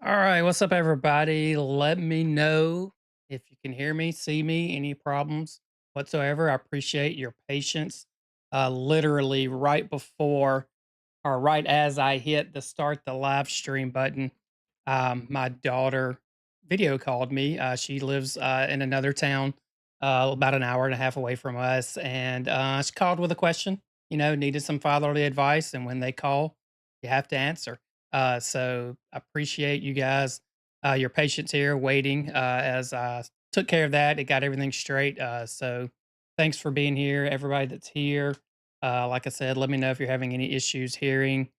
All right, what's up, everybody? Let me know if you can hear me, see me, any problems whatsoever. I appreciate your patience. Literally, right before or right as I hit the start the live stream button, my daughter video called me. She lives in another town, about an hour and a half away from us, and she called with a question. Needed some fatherly advice, and when they call, you have to answer. So I appreciate you guys, your patience here, waiting as I took care of that. It got everything straight. So thanks for being here, everybody that's here. Like I said, let me know if you're having any issues hearing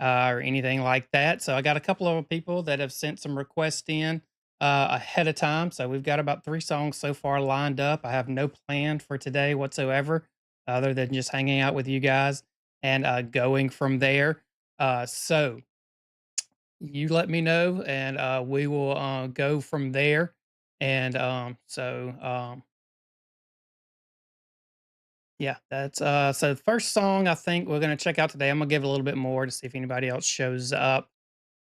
or anything like that. So I got a couple of people that have sent some requests in ahead of time. So we've got about 3 songs so far lined up. I have no plan for today whatsoever, other than just hanging out with you guys and going from there. So you let me know, and we will go from there. And yeah, that's so the first song I think we're gonna check out today. I'm gonna give it a little bit more to see if anybody else shows up.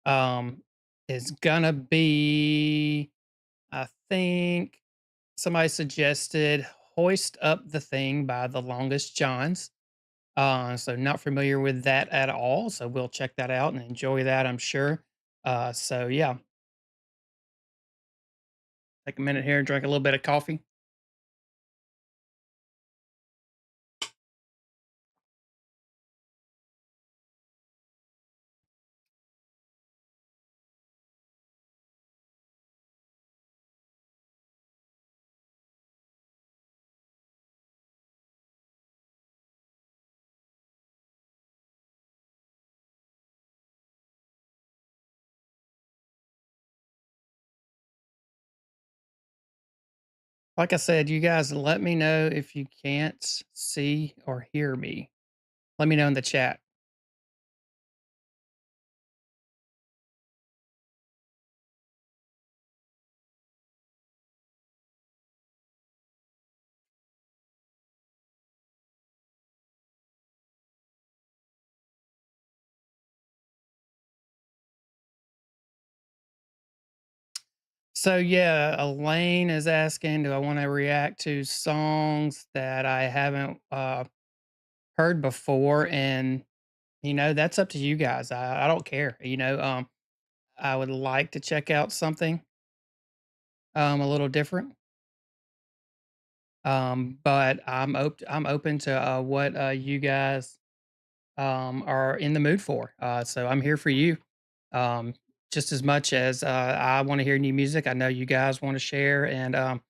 Um, is gonna be, I think somebody suggested "Hoist Up the Thing" by the Longest Johns. So not familiar with that at all. So we'll check that out and enjoy that, I'm sure. So yeah, take a minute here and drink a little bit of coffee. Like I said, you guys let me know if you can't see or hear me. Let me know in the chat. So yeah, Elaine is asking, do I want to react to songs that I haven't heard before? And that's up to you guys. I don't care. I would like to check out something a little different. But I'm open to what you guys are in the mood for. So I'm here for you. Um, just as much as I want to hear new music, I know you guys want to share. And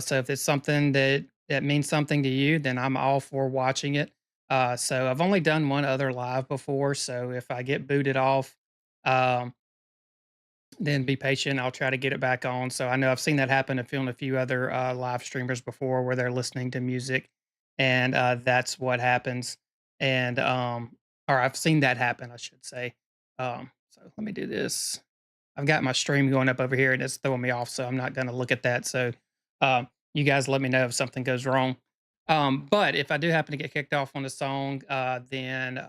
so if it's something that means something to you, then I'm all for watching it. So I've only done one other live before. So if I get booted off, um, then be patient. I'll try to get it back on. So I know I've seen that happen. I've filmed a few other live streamers before where they're listening to music, and that's what happens. And or I've seen that happen, I should say. So let me do this. I've got my stream going up over here, and it's throwing me off, so I'm not going to look at that. So you guys let me know if something goes wrong. But if I do happen to get kicked off on the song, then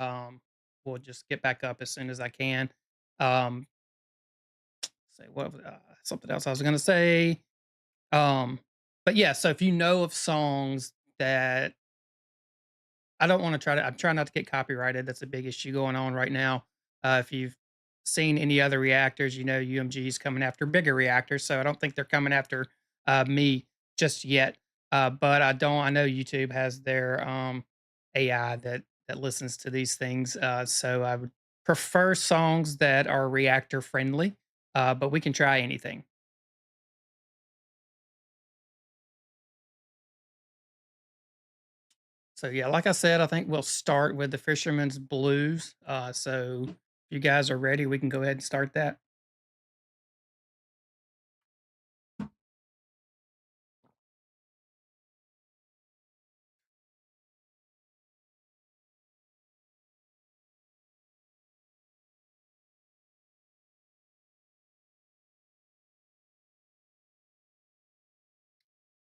we'll just get back up as soon as I can. Um, say what something else I was gonna say. Um, but yeah, so if you know of songs that I don't want to try to, I'm trying not to get copyrighted. That's a big issue going on right now. If you've seen any other reactors, UMG is coming after bigger reactors, so I don't think they're coming after me just yet. But I know YouTube has their AI that listens to these things. So I would prefer songs that are reactor friendly. But we can try anything. So yeah, like I said, I think we'll start with the Fisherman's Blues. So if you guys are ready, we can go ahead and start that.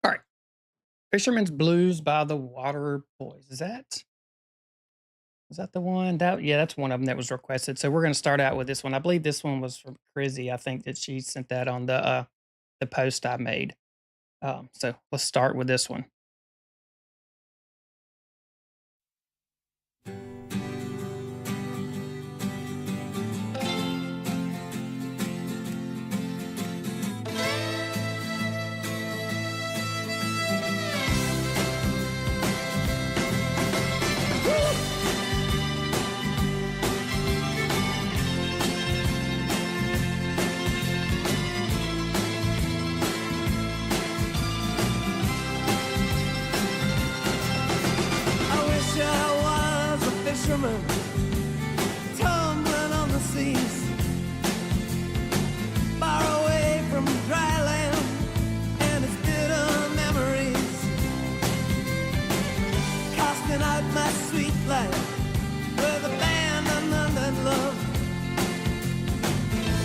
All right. Fisherman's Blues by the Waterboys. Is that? Is that the one? That yeah, that's one of them that was requested. So we're gonna start out with this one. I believe this one was from Crizzy. I think that she sent that on the post I made. So let's start with this one. I wish I was a fisherman, tumbling on the seas, far away from dry land and its bitter memories, casting out my sweet life with abandoned London love.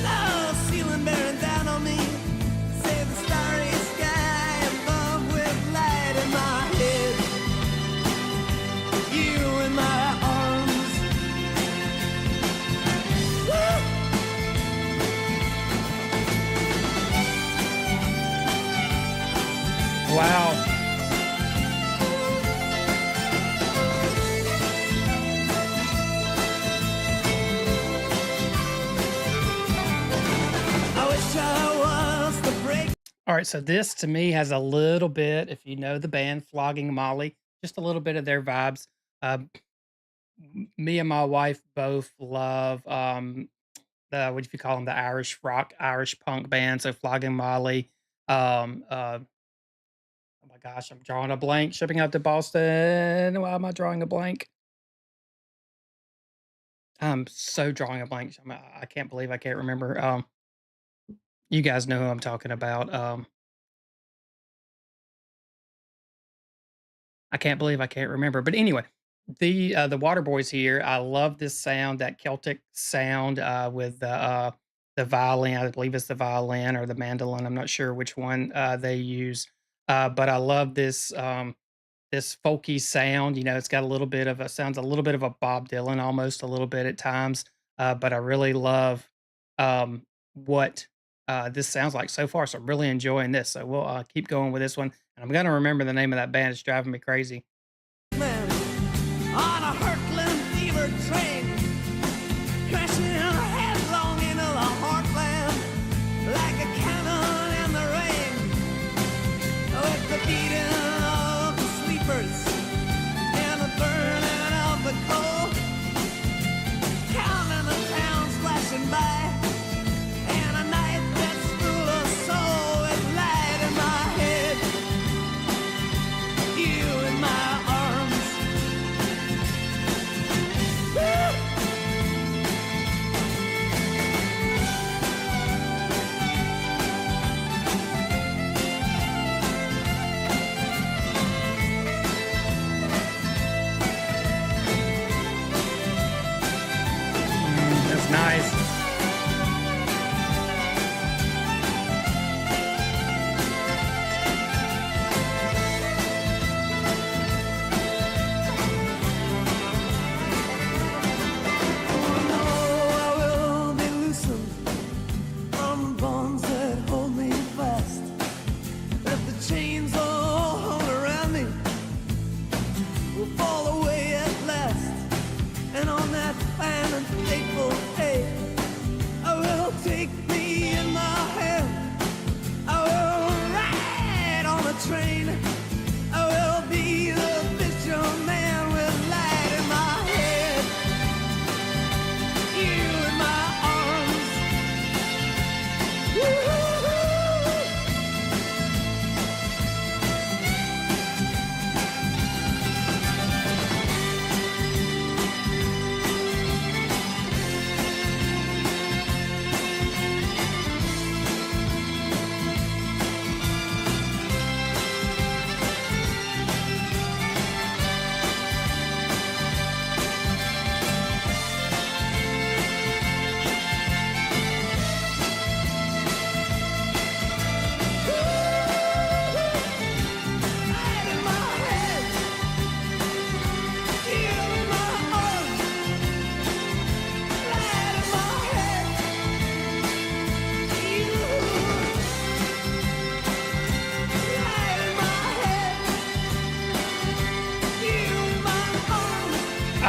Love ceiling bearing down on me, save the starry sky above with light in my head. You in my arms. Woo! Wow. I wish I was the break. All right, so this to me has a little bit, if you know the band Flogging Molly, just a little bit of their vibes. Me and my wife both love the what do you call them, the Irish rock, Irish punk band. So Flogging Molly. Oh my gosh, I'm drawing a blank. Shipping out to Boston. Why am I drawing a blank? I'm so drawing a blank. I can't believe I can't remember. You guys know who I'm talking about. I can't believe I can't remember. But anyway, the Waterboys here. I love this sound, that Celtic sound with the violin. I believe it's the violin or the mandolin. I'm not sure which one they use, but I love this this folky sound. You know, it's got a little bit of a sounds a little bit of a Bob Dylan almost a little bit at times. But I really love what this sounds like so far. So I'm really enjoying this. So we'll keep going with this one. And I'm gonna remember the name of that band. It's driving me crazy. Man on a hurtling fever train, crashing headlong into the heartland like a cannon in the rain, with the beating of the sleepers and the burning of the coal, counting the towns flashing by, and a night that's full of soul with light in my head. You in my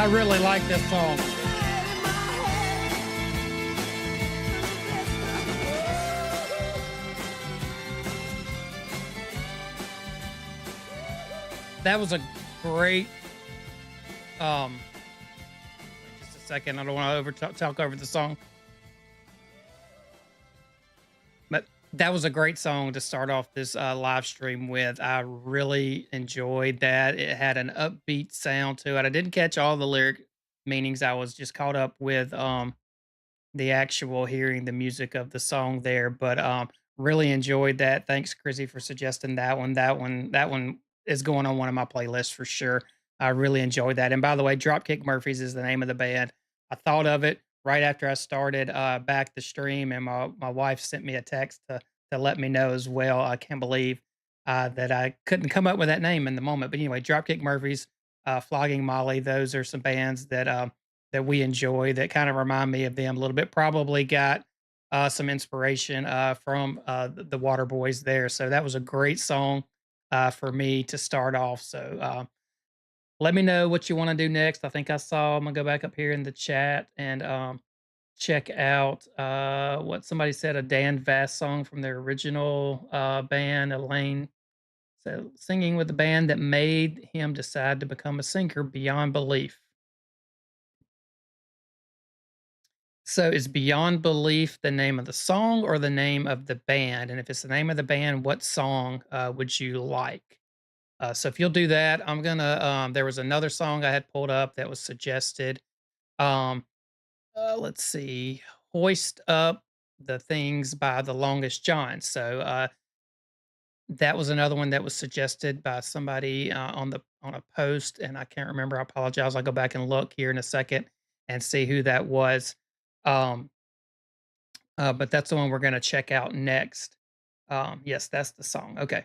I really like this song. That was a great, um just a second, I don't wanna over talk over the song. But that was a great song to start off this, live stream with. I really enjoyed that. It had an upbeat sound to it. I didn't catch all the lyric meanings. I was just caught up with, the actual hearing the music of the song there, but, really enjoyed that. Thanks, Chrissy, for suggesting that one. That one is going on one of my playlists for sure. I really enjoyed that, and by the way, Dropkick Murphys is the name of the band. I thought of it right after I started, back the stream, and my wife sent me a text to let me know as well. I can't believe, that I couldn't come up with that name in the moment, but anyway, Dropkick Murphys, Flogging Molly, those are some bands that we enjoy that kind of remind me of them a little bit. Probably got some inspiration from the Waterboys there. So that was a great song for me to start off. So let me know what you want to do next. I think I saw, I'm going to go back up here in the chat and check out what somebody said, a Dan Vasc song from their original band, Elaine. So singing with the band that made him decide to become a singer beyond belief. So is Beyond Belief the name of the song or the name of the band? And if it's the name of the band, what song would you like? So if you'll do that, I'm gonna. There was another song I had pulled up that was suggested. Um, let's see, "Hoist Up the Things" by the Longest John. So that was another one that was suggested by somebody on a post, and I can't remember. I apologize. I'll go back and look here in a second and see who that was. Um, but that's the one we're gonna check out next. Yes, that's the song. Okay.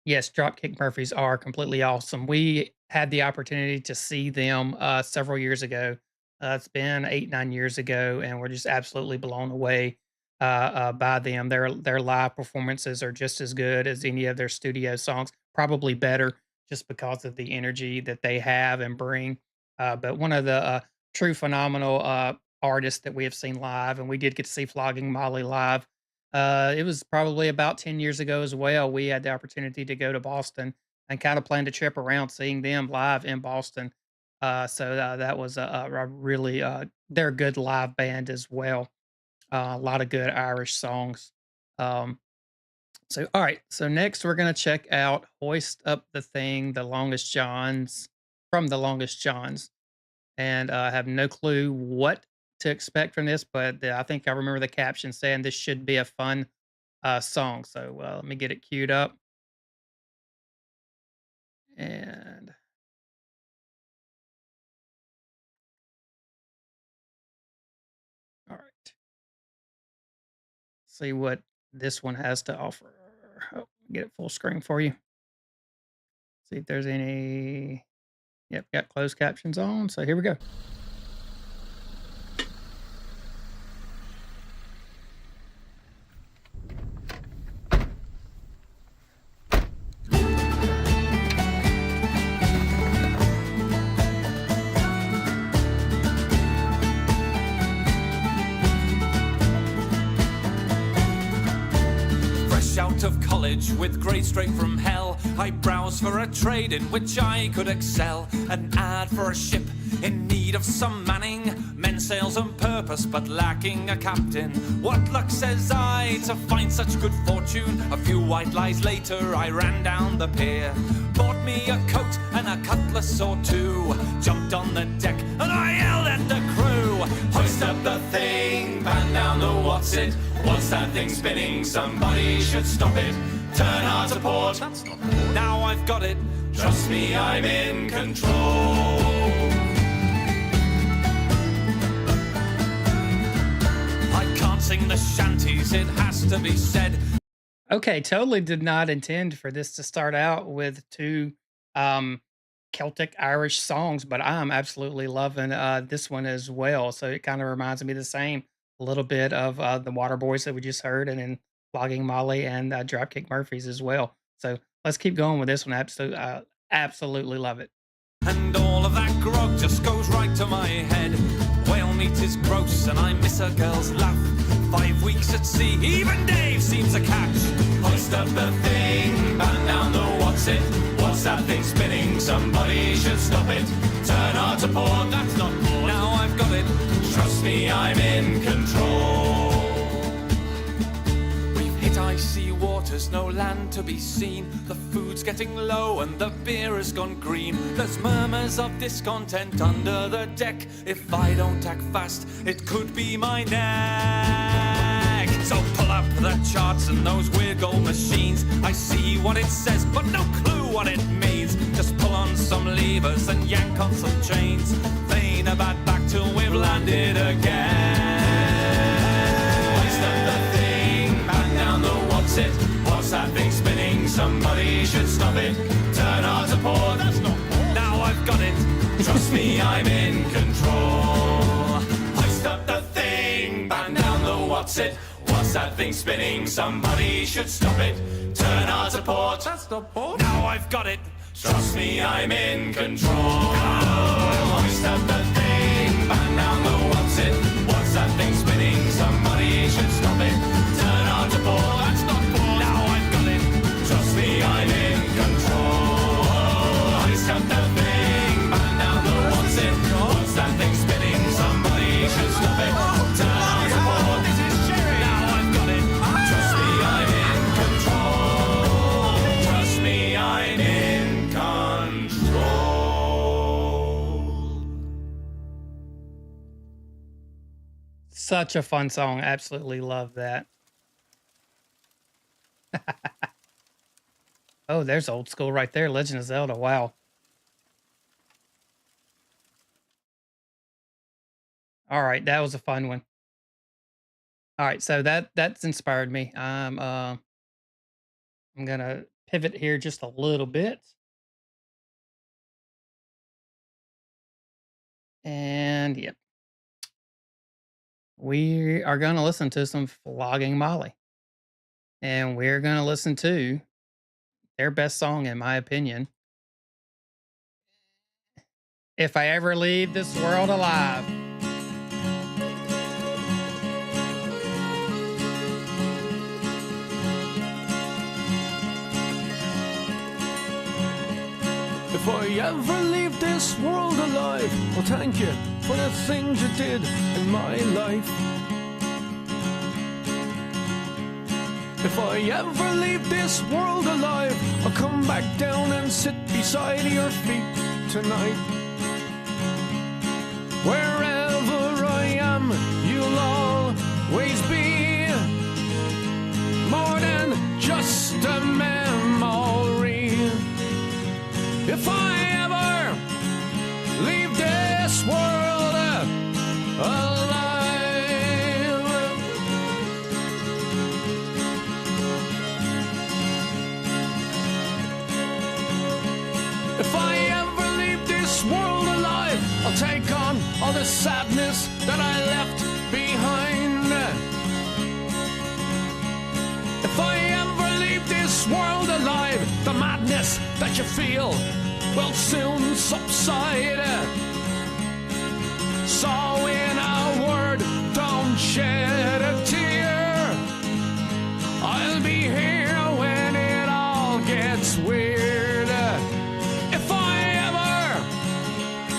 Yes, Dropkick Murphys are completely awesome. We had the opportunity to see them several years ago. It's been 8, 9 years ago, and we're just absolutely blown away by them. Their live performances are just as good as any of their studio songs, probably better, just because of the energy that they have and bring. But one of the true phenomenal artists that we have seen live, and we did get to see Flogging Molly live. It was probably about 10 years ago as well. We had the opportunity to go to Boston and kind of planned a trip around seeing them live in Boston. So that was a really, they're a good live band as well. A lot of good Irish songs. Um, so, all right. So next we're going to check out Hoist Up the Thing, the Longest Johns, from the Longest Johns. And I have no clue what to expect from this, but I think I remember the caption saying this should be a fun song. So let me get it queued up. And all right, see what this one has to offer. Oh, get it full screen for you. See if there's any. Yep, got closed captions on. So here we go. Fresh out of college with grades straight from hell, I browsed for a trade in which I could excel. An ad for a ship in need of some manning, men sails on purpose but lacking a captain. What luck, says I, to find such good fortune. A few white lies later I ran down the pier, bought me a coat and a cutlass or two, jumped on the deck and I yelled at the crew. Hoist up the thing, pan down the what's it. What's that thing spinning? Somebody should stop it. Turn hard to port. Now I've got it. Trust me, I'm in control. I can't sing the shanties, it has to be said. Okay, totally did not intend for this to start out with two um, Celtic Irish songs, but I'm absolutely loving this one as well. So it kind of reminds me the same, a little bit of the Waterboys that we just heard, and then Flogging Molly and Dropkick Murphys as well. So let's keep going with this one. Absolutely love it. And all of that grog just goes right to my head. Whale meat is gross and I miss a girl's laugh. 5 weeks at sea, even Dave seems a catch. Hoist up the thing, batten down the what's it? What's that thing spinning? Somebody should stop it. Turn hard to port, that's not port. Now I've got it, trust me, I'm in control. We've hit icy waters, no land to be seen. The food's getting low and the beer has gone green. There's murmurs of discontent under the deck. If I don't act fast, it could be my neck. So pull up the charts and those weird gold machines. I see what it says, but no clue what it means. Just pull on some levers and yank on some chains. Feign a bad back till we've landed again. Hoist up the thing, batten down the what's it? What's that thing spinning? Somebody should stop it. Turn hard to port, that's not port. Now I've got it, trust me, I'm in control. Hoist up the thing, batten down the what's it? What's that thing spinning? Somebody should stop it. Turn hard to port, that's not port. Now I've got it, trust me, I'm in control. Hoist up the thing, batten down the what's it? What's that thing spinning? Somebody should stop it. Turn hard to port, that's not port. Now I've got it, trust me, I'm in control. Hoist up the thing, batten down the what's it? What's that thing spinning? Somebody should stop it. Turn hard to port, this is Sherry. Now I've got it, trust me, I'm in control. Trust me, I'm in control. Such a fun song. Absolutely love that. Oh, there's old school right there. Legend of Zelda. Wow. All right, that was a fun one. All right, so that's inspired me. I'm gonna pivot here just a little bit. And yep. We are gonna listen to some Flogging Molly. And we're gonna listen to their best song, in my opinion. If I ever leave this world alive. If I ever leave this world alive, well, thank you for the things you did in my life. If I ever leave this world alive, I'll come back down and sit beside your feet tonight. Wherever I am, you'll always be more than just a memory. If I ever leave this world alive, if I ever leave this world alive, I'll take on all the sadness that I left behind. If I ever leave this world alive, the madness that you feel will soon subside. So in a word, don't shed a tear. I'll be here when it all gets weird. If I ever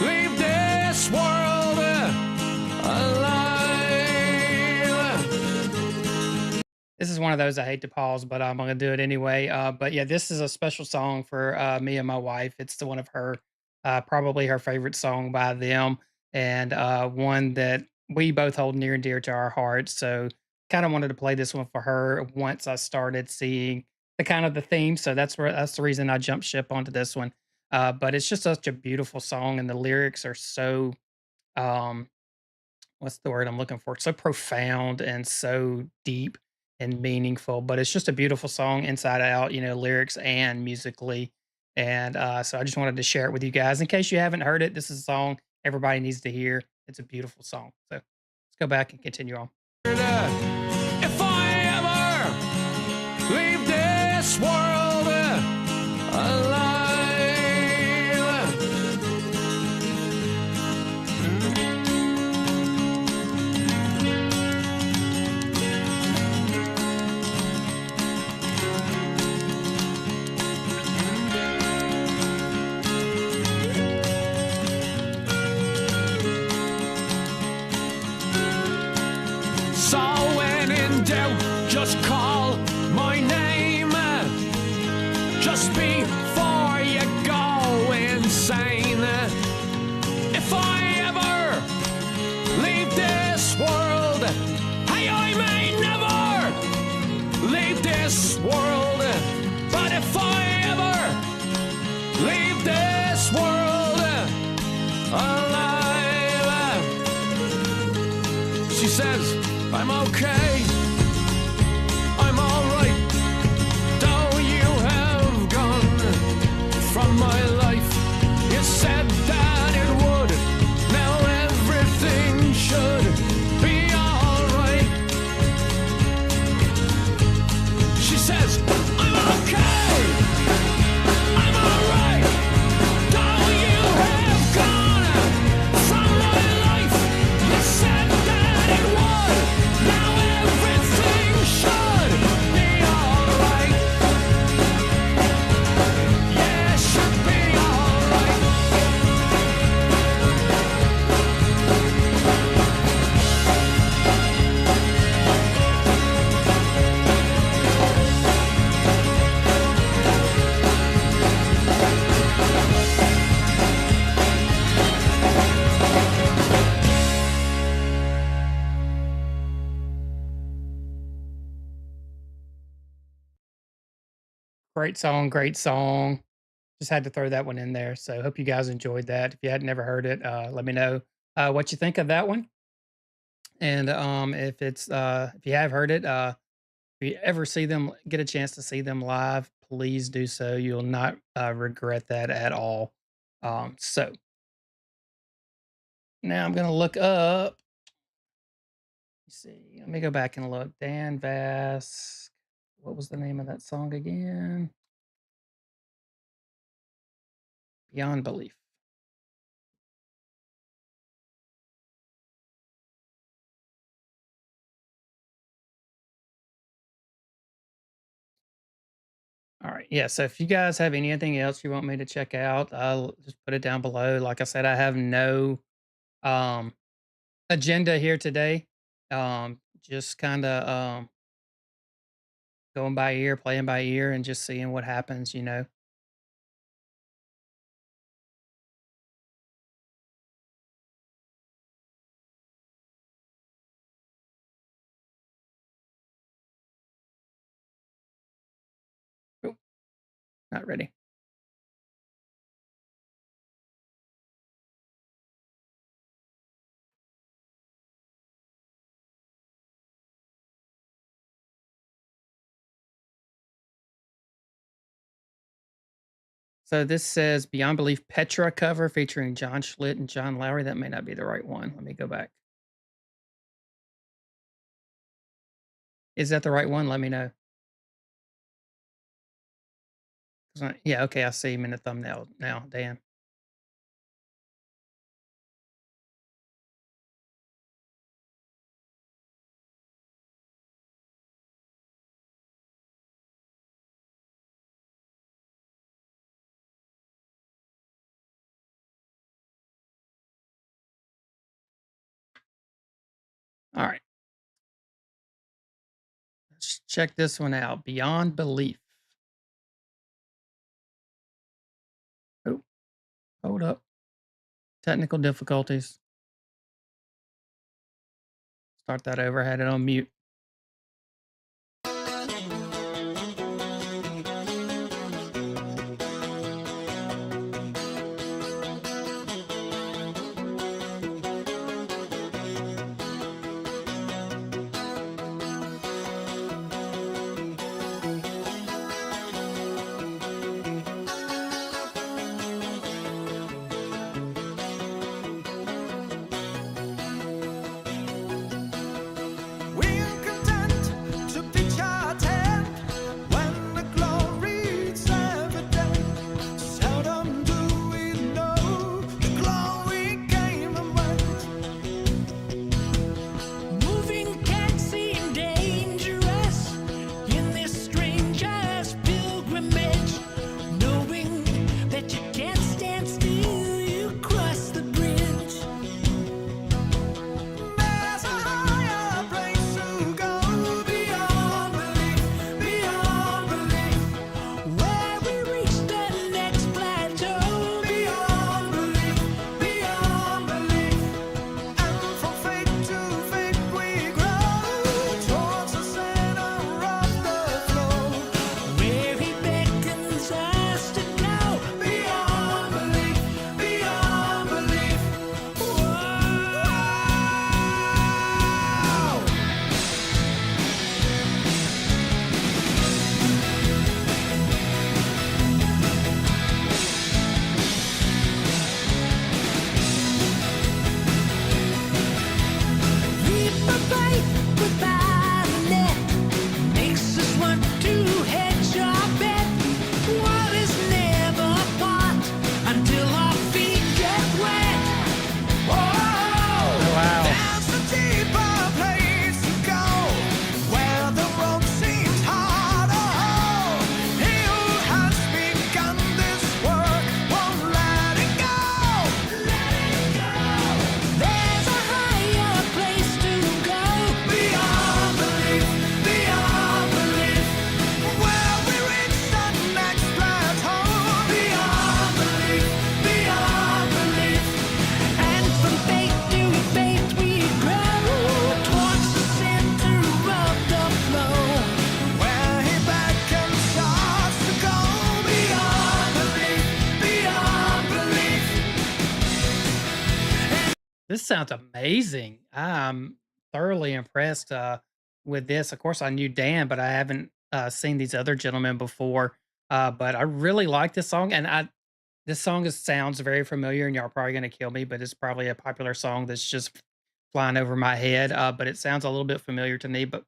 leave this world alive. This is one of those I hate to pause, but I'm gonna do it anyway. But yeah, this is a special song for me and my wife. It's the one of her, probably her favorite song by them, and one that we both hold near and dear to our hearts. So, kind of wanted to play this one for her once I started seeing the kind of the theme. So that's the reason I jumped ship onto this one. But it's just such a beautiful song, and the lyrics are so um, what's the word I'm looking for? So profound and so deep and meaningful. But it's just a beautiful song inside out, lyrics and musically. And so I just wanted to share it with you guys. In case you haven't heard it, this is a song everybody needs to hear. It's a beautiful song. So let's go back and continue on. If I ever leave this world leave this world alive. She says, I'm okay, I'm alright, though you have gone from my life. You said that it would, now everything should be alright. She says, I'm okay, I'm alright, though you have gone from my life. You said that it would, now everything should be alright. Yeah, it should be alright. Great song, great song. Just had to throw that one in there. So hope you guys enjoyed that. If you had never heard it, let me know what you think of that one. And if you have heard it, if you ever see them, get a chance to see them live, please do so. You'll not regret that at all. So now I'm gonna look up. Let's see. Let me go back and look. Dan Vasc. What was the name of that song again? Beyond Belief. All right. Yeah. So if you guys have anything else you want me to check out, I'll just put it down below. Like I said, I have no um agenda here today. Just kind of going by ear, playing by ear, and just seeing what happens. Oop, not ready. So this says Beyond Belief Petra cover featuring John Schlitt and John Lowry. That may not be the right one. Let me go back. Is that the right one? Let me know. 'Cause yeah, okay, I see him in the thumbnail now, Dan. All right, let's check this one out. Beyond Belief. Oh, hold up. Technical difficulties. Start that over. I had it on mute. Well, This sounds amazing. I'm thoroughly impressed with this. Of course, I knew Dan, but I haven't seen these other gentlemen before. But I really like this song, and this song sounds very familiar, and y'all are probably going to kill me, but it's probably a popular song that's just flying over my head. But it sounds a little bit familiar to me. But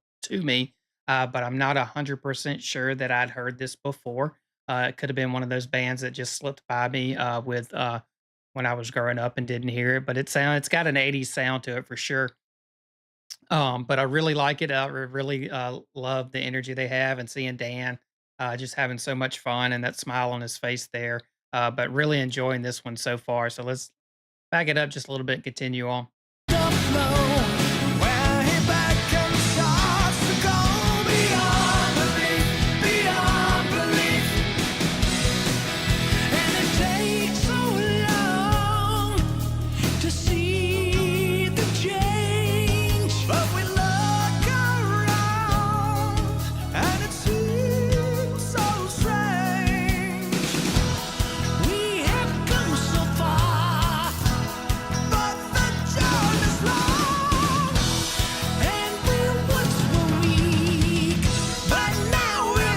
I'm not 100% sure that I'd heard this before. It could have been one of those bands that just slipped by me with when I was growing up and didn't hear it. But it's got an '80s sound to it for sure. But I really like it. Really love the energy they have and seeing Dan just having so much fun and that smile on his face there. But really enjoying this one so far. So let's back it up just a little bit and continue on. Where he beckons us to go beyond belief, beyond belief. And it takes so long to see the change, but we look around and it seems so strange. We have come so far, but the journey's long, and we once were weak, but now we're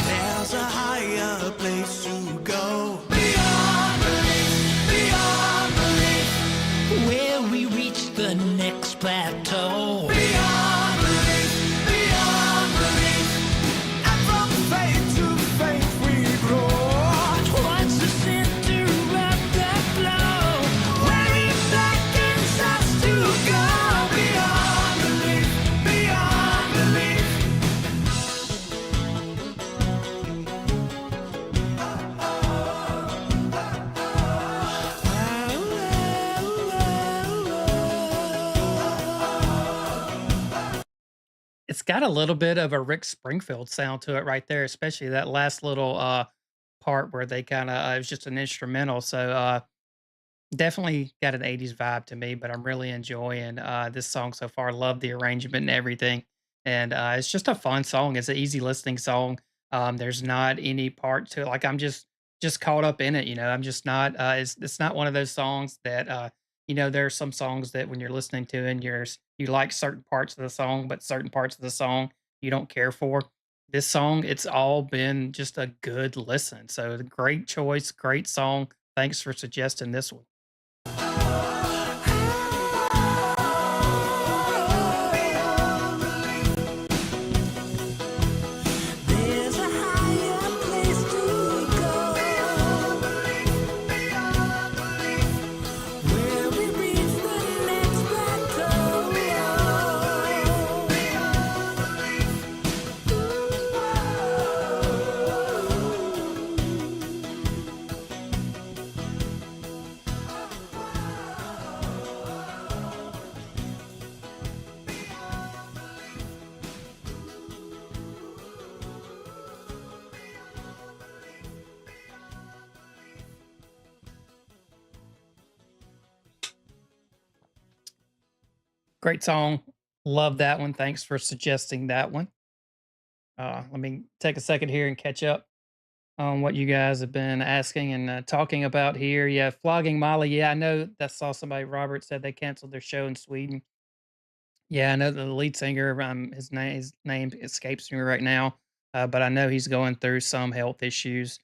There's a higher place to go. Beyond belief, beyond belief. Where we reach the next plateau. Beyond belief, beyond belief. And from faith to faith we grow. Towards the center of the flow. Where he beckons us to go. Beyond belief, beyond belief. It's got a little bit of a Rick Springfield sound to it right there, especially that last little part where they kind of it was just an instrumental. So definitely got an '80s vibe to me, but I'm really enjoying this song so far. Love the arrangement and everything, and it's just a fun song. It's an easy listening song. There's not any part to it. Like I'm just caught up in it. I'm just not. It's not one of those songs that there are some songs that when you're listening to and you like certain parts of the song, but certain parts of the song you don't care for. This song, it's all been just a good listen. So great choice, great song. Thanks for suggesting this one. There's a higher place to go. Where we reach the next plateau. Great song. Love that one. Thanks for suggesting that one. Let me take a second here and catch up on what you guys have been asking and talking about here. Yeah, Flogging Molly. Yeah, I know that saw somebody, Robert said they canceled their show in Sweden. Yeah, I know the lead singer, his name escapes me right now, but I know he's going through some health issues.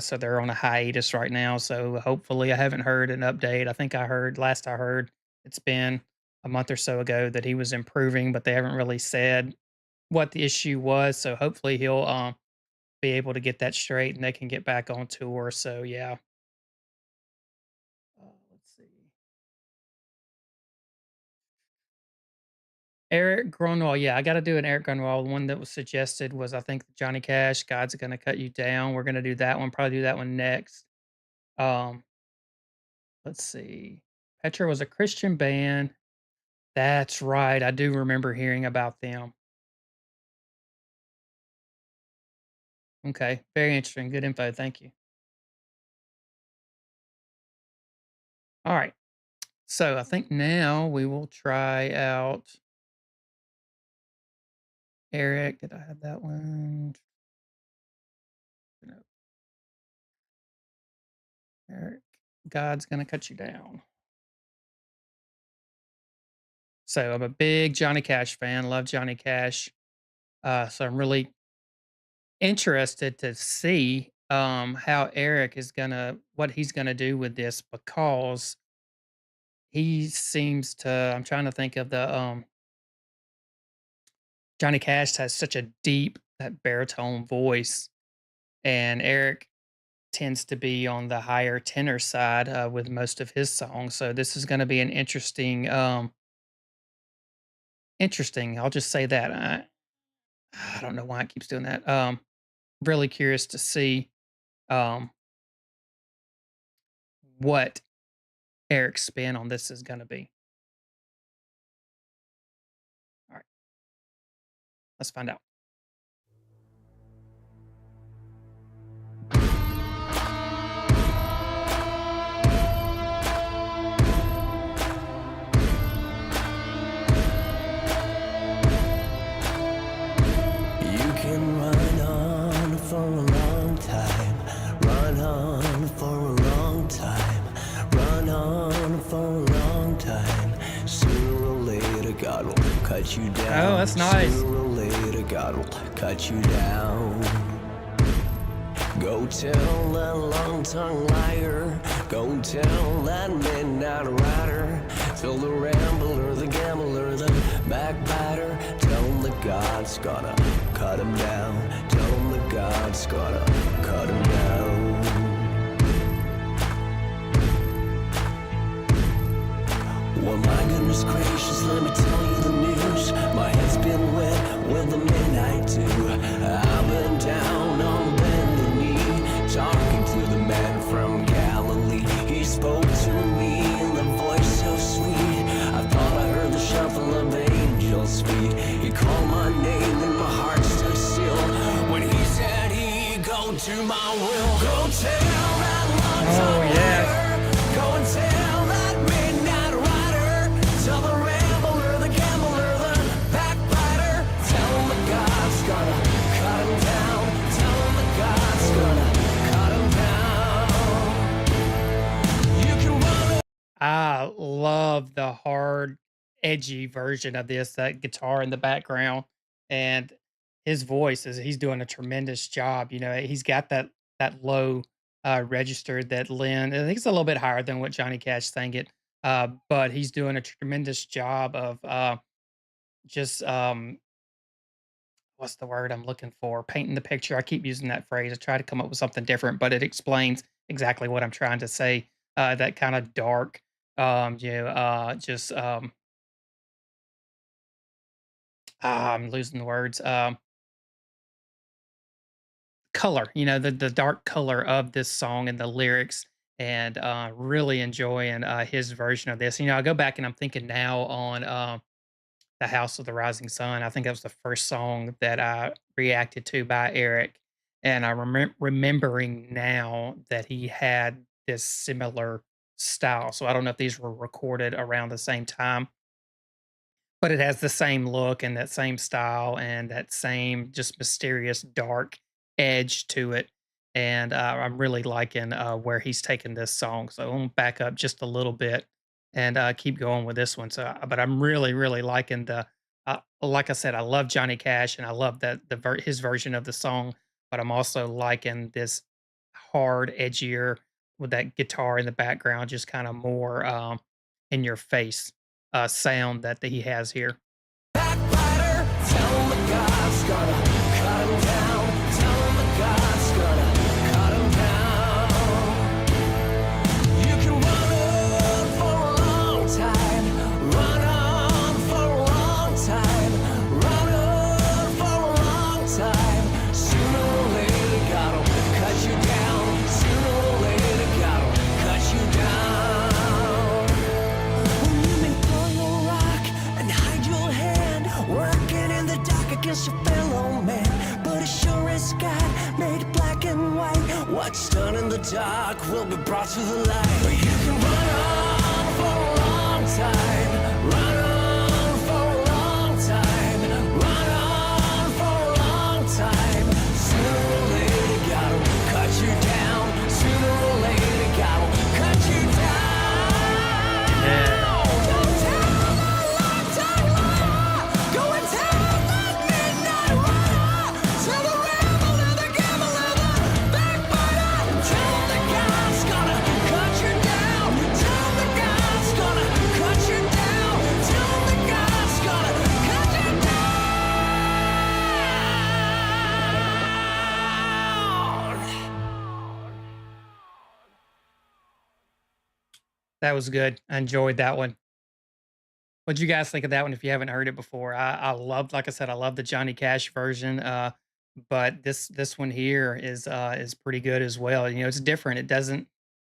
So they're on a hiatus right now. So hopefully, I haven't heard an update. I think last I heard, it's been a month or so ago that he was improving, but they haven't really said what the issue was. So hopefully, he'll be able to get that straight and they can get back on tour. So yeah, let's see. Erik Grönwall, yeah, I gotta do an Erik Grönwall. The one that was suggested was, I think, Johnny Cash, "God's Gonna Cut You Down." We're gonna do that one, probably do that one next. Um, let's see. Petra was a Christian band. That's right, I do remember hearing about them. Okay, very interesting, good info, thank you. Alright, so I think now we will try out Erik. Did I have that one? No. Erik, God's Gonna Cut You Down. So I'm a big Johnny Cash fan, love Johnny Cash. So I'm really interested to see how Erik is gonna what he's gonna do with this because he seems to I'm trying to think of the Johnny Cash has such a deep that baritone voice and Erik tends to be on the higher tenor side with most of his songs. So this is going to be an interesting. I'll just say that. I don't know why it keeps doing that. Really curious to see um, what Eric's spin on this is going to be. All right, let's find out. You can run on for a long time, run on for a long time, run on for a long time. Sooner or later, God will cut you down. Oh, that's nice. Sooner or later, God will cut you down. Go tell that long-tongued liar, go tell that midnight rider, tell the rambler, the gambler, the backbiter, tell him that God's gonna cut him down, tell him that God's gonna cut him down. Well, my goodness gracious, let me tell you the news. My head's been wet with the midnight dew. I've been down on bended knee, talking to the man from Galilee. He spoke to me in a voice so sweet. I thought I heard the shuffle of angels' feet. He called my name and my heart stood still when he said he'd go to my will. Go tell that long-time liar, go and tell that midnight rider, tell the rambler, the gambler, the backbiter, tell him that God's gonna cut him down, tell him that God's gonna cut him down. You can run. I love the hard, edgy version of this, that guitar in the background, and his voice is he's doing a tremendous job. You know, he's got that low register that Lynn. I think it's a little bit higher than what Johnny Cash sang it, but he's doing a tremendous job of just what's the word I'm looking for? Painting the picture. I keep using that phrase. I try to come up with something different, but it explains exactly what I'm trying to say. That kind of dark, just I'm losing the words. Color, you know, the dark color of this song and the lyrics, and really enjoying his version of this. You know, I go back and I'm thinking now on The House of the Rising Sun. I think that was the first song that I reacted to by Erik. And I remembering now that he had this similar style. So I don't know if these were recorded around the same time, but it has the same look and that same style and that same just mysterious dark edge to it. And I'm really liking where he's taken this song. So I'm gonna back up just a little bit and keep going with this one. So, but I'm really liking the. Like I said, I love Johnny Cash and I love that his version of the song. But I'm also liking this hard, edgier with that guitar in the background, just kind of more in your face sound that he has here. Backbiter, tell him that God's gonna cut him down, tell him that God's gonna cut him down. You can run on for a long time, run on for a long time, run on for a long time. Sooner or later, God will cut you down, sooner or later, God will cut you down. You may throw your rock brought to the light. But you can run on for a long time, run on for a long time, run on for a long time. Sooner or later, God will cut you down. Sooner or later, God will cut you down. Yeah. Don't tell the lifetime liar, go and tell that midnight rider, tell the rebel and the gambler, the backbiter, tell the God's gonna cut you down, tell the God's gonna cut you down, tell the God's gonna cut you down. That was good. I enjoyed that one. What'd you guys think of that one if you haven't heard it before? I love, like I said, I love the Johnny Cash version, but this one here is pretty good as well. You know, it's different. It doesn't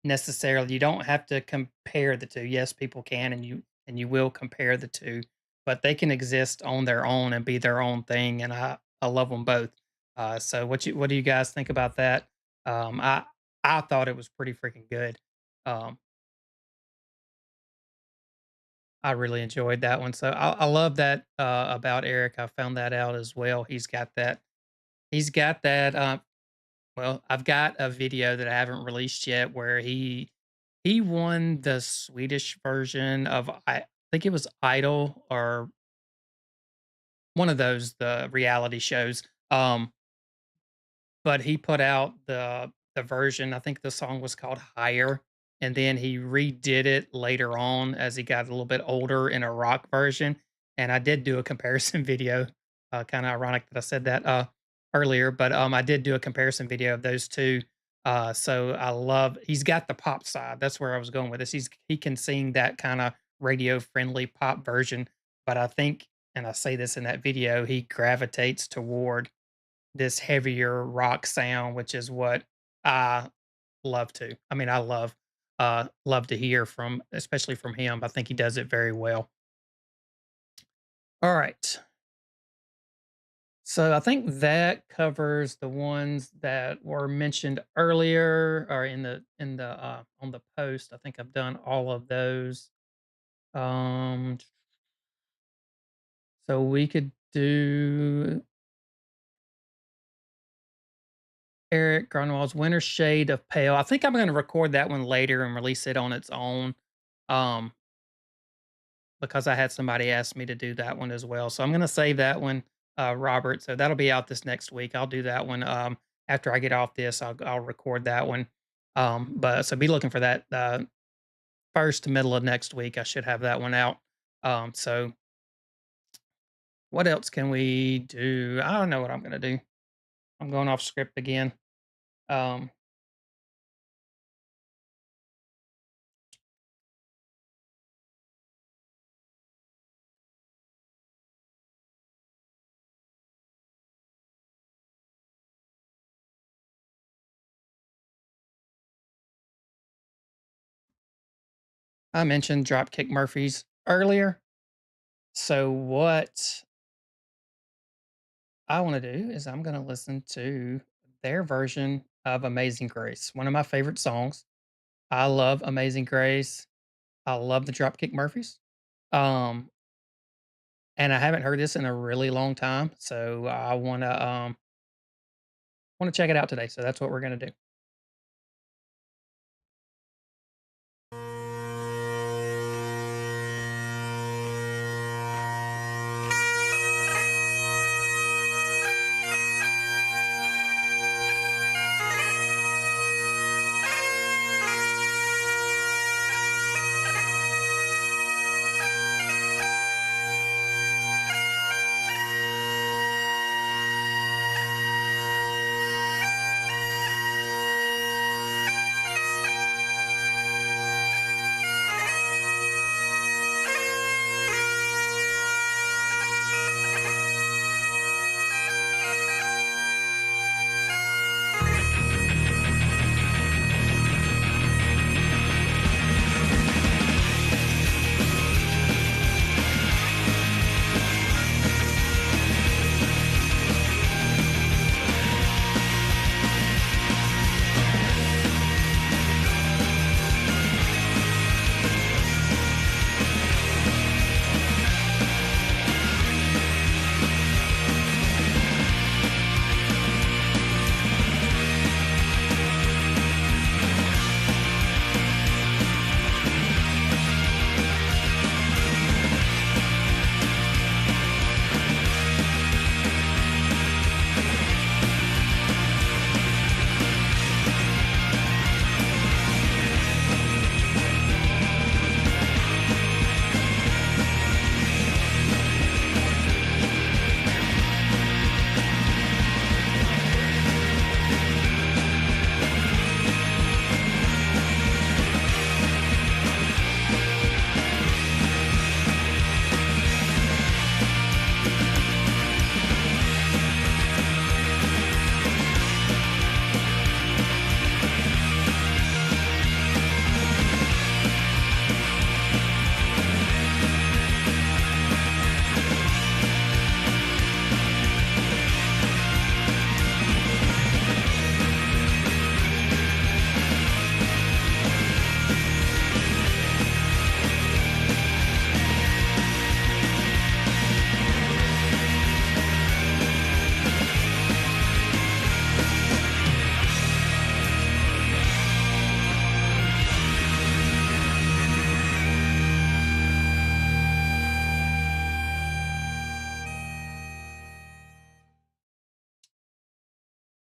necessarily, you don't have to compare the two. Yes, people can, and you will compare the two, but they can exist on their own and be their own thing. And I love them both. So what do you guys think about that? I thought it was pretty freaking good. Um, I really enjoyed that one. So I love that about Eric. I found that out as well. He's got that. He's got that. Well, I've got a video that I haven't released yet where he won the Swedish version of I think it was Idol or one of those the reality shows. But he put out the version, I think the song was called Higher, and then he redid it later on as he got a little bit older in a rock version, and I did do a comparison video, kinda ironic that I said that, earlier, but, I did do a comparison video of those 2, so I love he's got the pop side, that's where I was going with this, he can sing that kinda radio-friendly pop version, but I think, and I say this in that video, he gravitates toward this heavier rock sound, which is what I love to. I mean, I love to hear from, especially from him. I think he does it very well. All right. So I think that covers the ones that were mentioned earlier or in the on the post. I think I've done all of those. Um so we could do Erik Grönwall's Winter Shade of Pale. I think I'm gonna record that one later and release it on its own, um, because I had somebody ask me to do that one as well. So I'm gonna save that one, Robert. So that'll be out this next week. I'll do that one, after I get off this, I'll record that one. But so be looking for that, first to middle of next week. I should have that one out. So what else can we do? I don't know what I'm gonna do. I'm going off script again. Um I mentioned Dropkick Murphys earlier. So what I want to do is I'm going to listen to their version of Amazing Grace, one of my favorite songs. I love Amazing Grace. I love the Dropkick Murphys. Um, and I haven't heard this in a really long time, so I want to check it out today. So that's what we're going to do.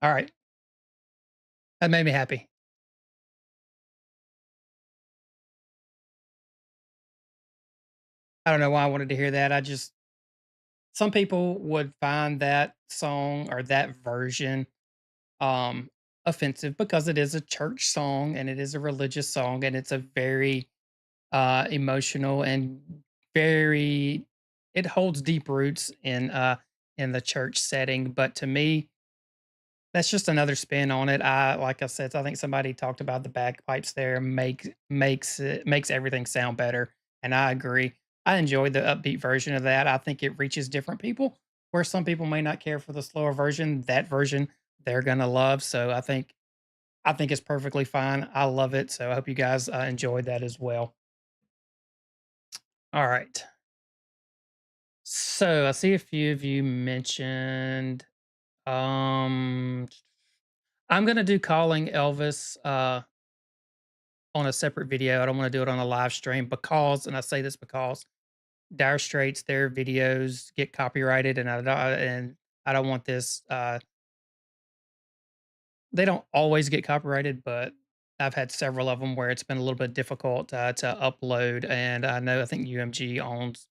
All right. That made me happy. I don't know why I wanted to hear that. I just some people would find that song or that version um offensive because it is a church song and it is a religious song and it's a very emotional and very it holds deep roots in the church setting. But to me, that's just another spin on it. I like I said, I think somebody talked about the bagpipes there makes everything sound better, and I agree. I enjoyed the upbeat version of that. I think it reaches different people, where some people may not care for the slower version. That version they're gonna love. So I think it's perfectly fine. I love it. So I hope you guys enjoyed that as well. All right. So I see a few of you mentioned. Um, I'm gonna do calling Elvis on a separate video. I don't want to do it on a live stream because, and I say this because Dire Straits, their videos get copyrighted, and I don't want this. They don't always get copyrighted, but I've had several of them where it's been a little bit difficult to upload. And I think UMG owns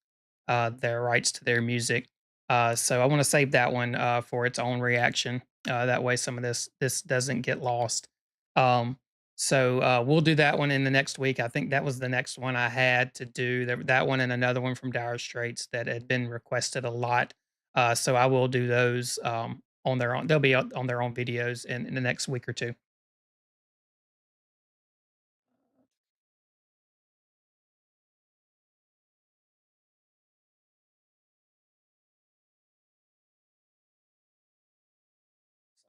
their rights to their music, so I want to save that one for its own reaction. That way, some of this doesn't get lost. Um, so we'll do that one in the next week. I think that was the next one I had to do. That one and another one from Dire Straits that had been requested a lot. So I will do those on their own. They'll be on their own videos in the next week or two.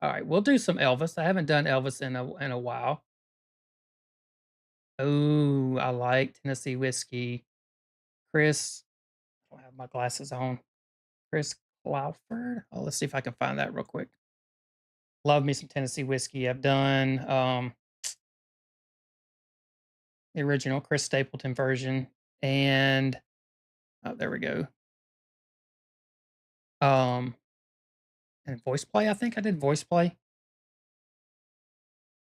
All right, we'll do some Elvis. I haven't done Elvis in a while. Oh, I like Tennessee Whiskey. Chris, I don't have my glasses on. Chris Clowford. Oh, let's see if I can find that real quick. Love me some Tennessee Whiskey. I've done the original Chris Stapleton version, and oh, there we go. Um, and voice play. I think I did voice play.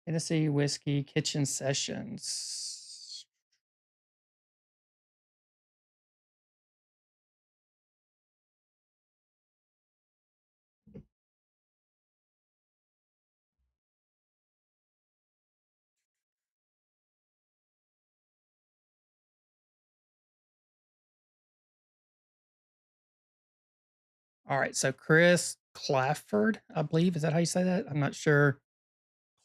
Tennessee Whiskey Kitchen Sessions. All right, so Chris Clafford, I believe. Is that how you say that? I'm not sure.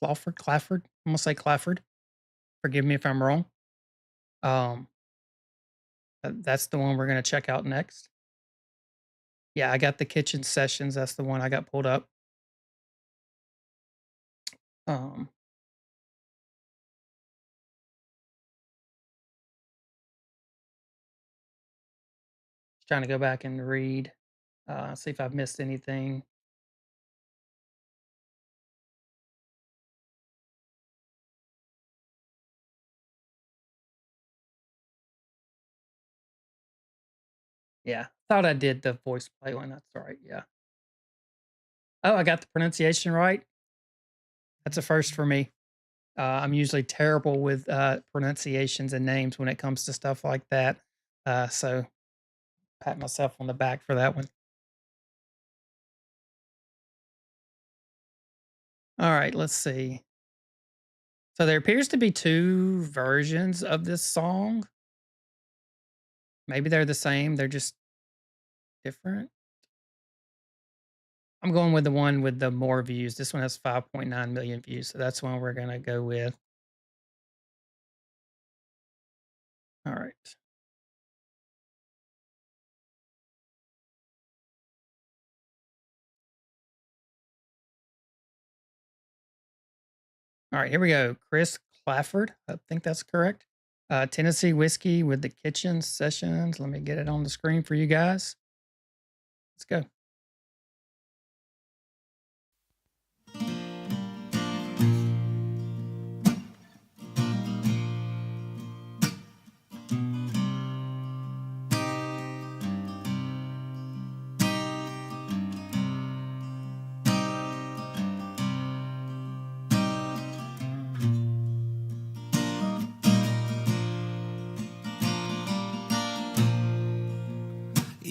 Clafford. I'm gonna say Clafford. Forgive me if I'm wrong. Um, that's the one we're gonna check out next. Yeah, I got the kitchen sessions. That's the one I got pulled up. Um, trying to go back and read, see if I've missed anything. Yeah, thought I did the voice play one. That's all right. Yeah. Oh, I got the pronunciation right. That's a first for me. I'm usually terrible with pronunciations and names when it comes to stuff like that. So pat myself on the back for that one. All right, let's see. So there appears to be two versions of this song. Maybe they're the same. They're just different. I'm going with the one with the more views. This one has 5.9 million views. So that's one we're going to go with. All right. All right, here we go. Chris Clafford. I think that's correct. Tennessee Whiskey with the Kitchen Sessions. Let me get it on the screen for you guys. Let's go.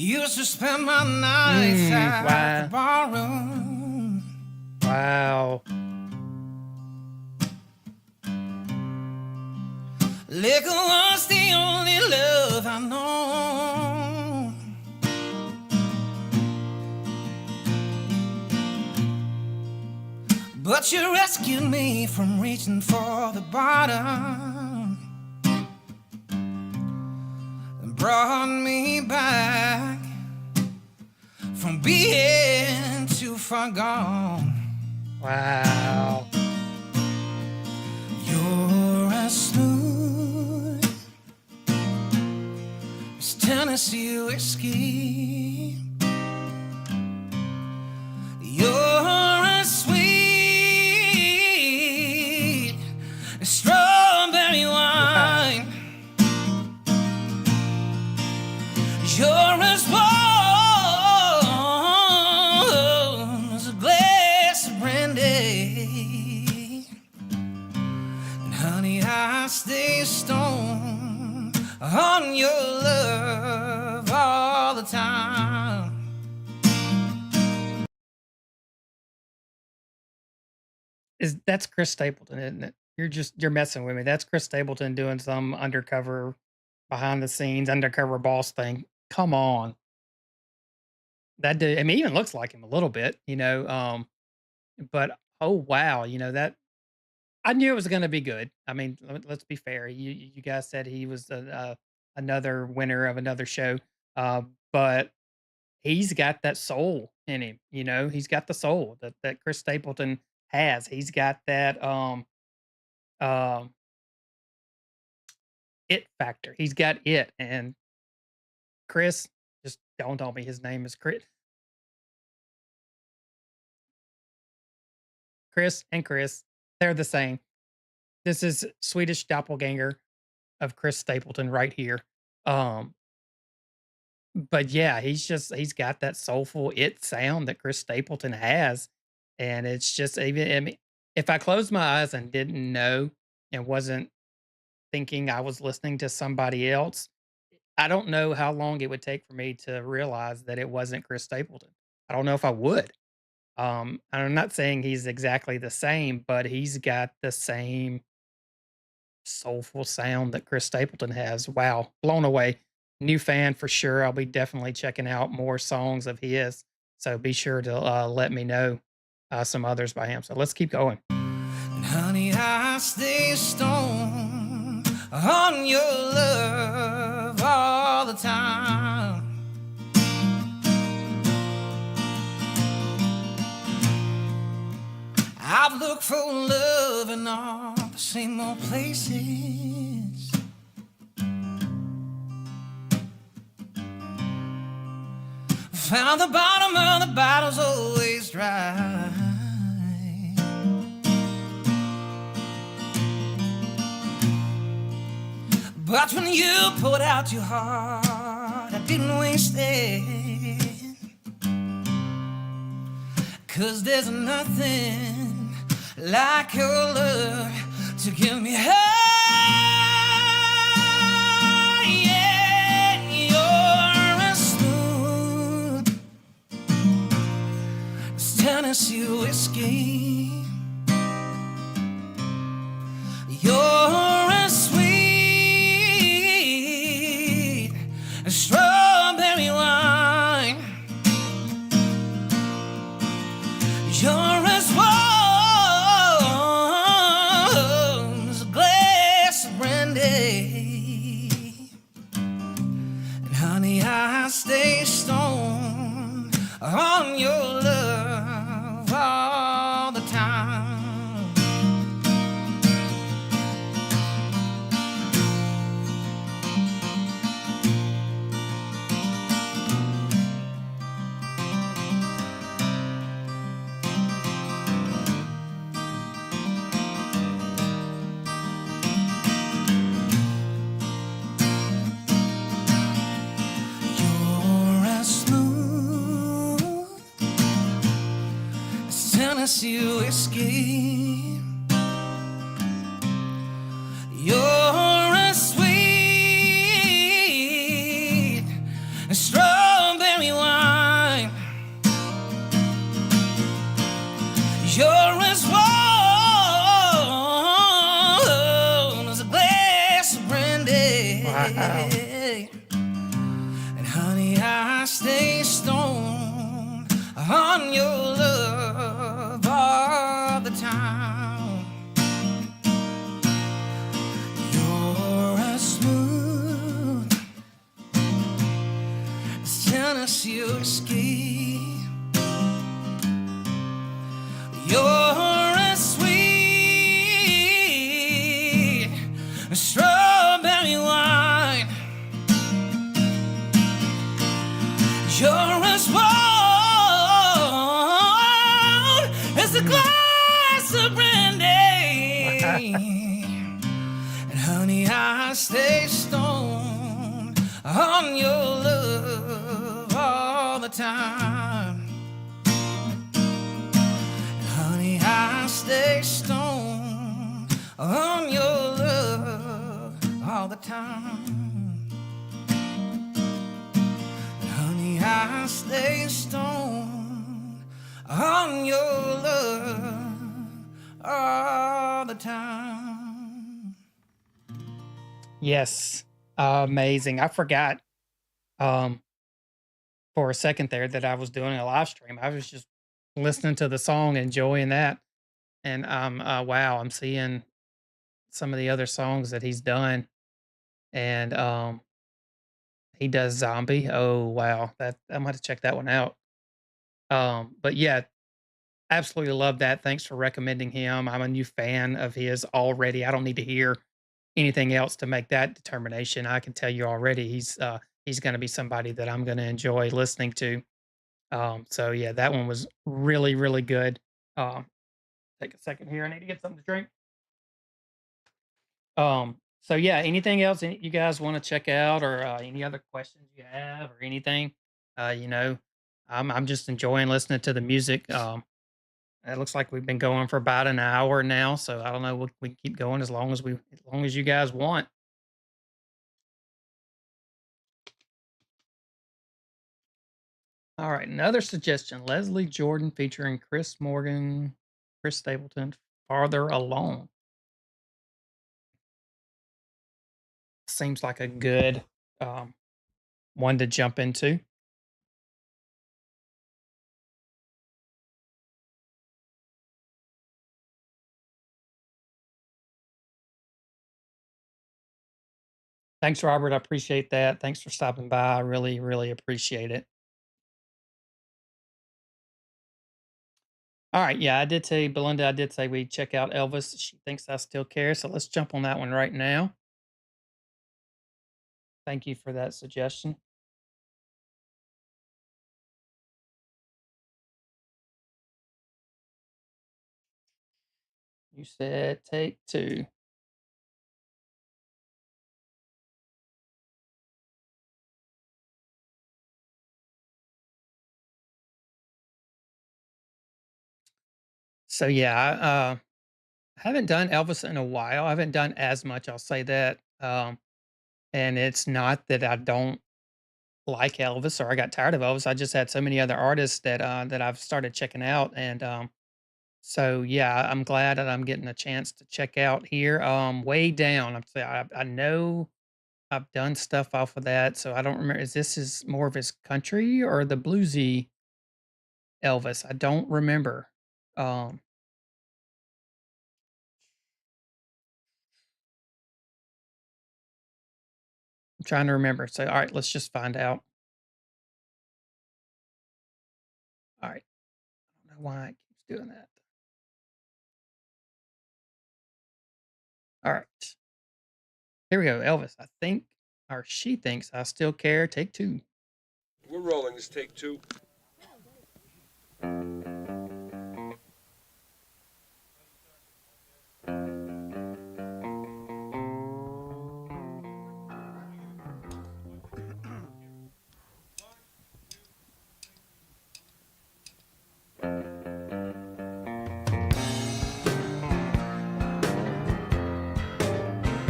Used to spend my nights at wow. the barroom. Wow. Liquor was the only love I know. But you rescued me from reaching for the bottom and brought me back from being too far gone. Wow. You're as smooth as Tennessee whiskey. You're as sweet as strawberry wine. You're as warm as a glass of brandy. And honey, I stay stoned on your love all the time. That's Chris Stapleton, isn't it? You're messing with me. That's Chris Stapleton doing some undercover, behind the scenes, undercover boss thing. Come on. That dude, I mean, he even looks like him a little bit, but oh wow, that I knew it was gonna be good. I mean, let's be fair. You guys said he was another winner of another show, but he's got that soul in him. He's got the soul that Chris Stapleton has. He's got that um it factor. He's got it, and Chris, just don't tell me his name is Chris. Chris and Chris, they're the same. This is Swedish doppelganger of Chris Stapleton right here. Um, but yeah, he's got that soulful it sound that Chris Stapleton has. And it's just even I mean, if I closed my eyes and didn't know and wasn't thinking I was listening to somebody else, I don't know how long it would take for me to realize that it wasn't Chris Stapleton. I don't know if I would. And I'm not saying he's exactly the same, but he's got the same soulful sound that Chris Stapleton has. Wow, blown away. New fan for sure. I'll be definitely checking out more songs of his. So be sure to let me know some others by him. So let's keep going. And honey, I stay stoned on your love all the time. I've looked for love in all the same old places. Found the bottom of the bottle's always dry. But when you poured out your heart, I didn't waste it. 'Cause there's nothing like your love to give me high. Yeah, you're as smooth as Tennessee whiskey. You're as sweet as strawberry wine. You're as warm as a glass of brandy. And honey, I stay stoned on your love all the time. Tennessee whiskey. You're as sweet as strawberry Wow. And honey, I stay stoned on your love all the time. You're as smooth as Tennessee whiskey. You're as sweet as strawberry wine. You're as warm as a glass of brandy. And honey, I stay stoned on your love all the time. Honey, I stay stoned on your love all the time. Honey, I stay stoned on your love all the time. Yes. Amazing. I forgot for a second there that I was doing a live stream. I was just listening to the song, enjoying that. And wow, I'm seeing some of the other songs that he's done. And he does Zombie. Oh wow. That I might have to check that one out. But yeah, absolutely love that. Thanks for recommending him. I'm a new fan of his already. I don't need to hear anything else to make that determination. I can tell you already he's going to be somebody that I'm going to enjoy listening to. So yeah, that one was really really good. Um, take a second here. I need to get something to drink. So yeah, anything else you guys want to check out, or any other questions you have, or anything? You know, I'm just enjoying listening to the music. It looks like we've been going for about an hour now, so I don't know. We can keep going as long as you guys want. All right, another suggestion: Leslie Jordan featuring Chris Morgan, Chris Stapleton, "Farther Along." Seems like a good one to jump into. Thanks, Robert. I appreciate that. Thanks for stopping by. I really, really appreciate it. All right. Yeah, I did say, Belinda, I did say we check out Elvis. She thinks I still care. So let's jump on that one right now. Thank you for that suggestion. You said take two. So yeah, I haven't done Elvis in a while. I haven't done as much. I'll say that. And it's not that I don't like Elvis or I got tired of Elvis. I just had so many other artists that I've started checking out, and so yeah, I'm glad that I'm getting a chance to check out here. Way down. I know I've done stuff off of that, so I don't remember. Is more of his country or the bluesy Elvis? I don't remember. Um, I'm trying to remember. So all right, let's just find out. All right, I don't know why it keeps doing that. All right, here we go. Elvis. I think, or she thinks I still care. Take two. We're rolling. This take two.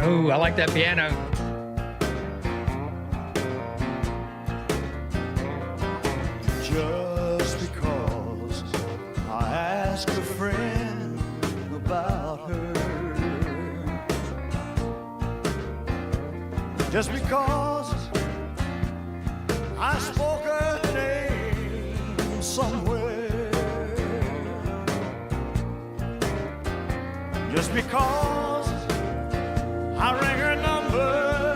Oh, I like that piano. Just because I asked a friend about her, just because I spoke her name somewhere, just because I rang her number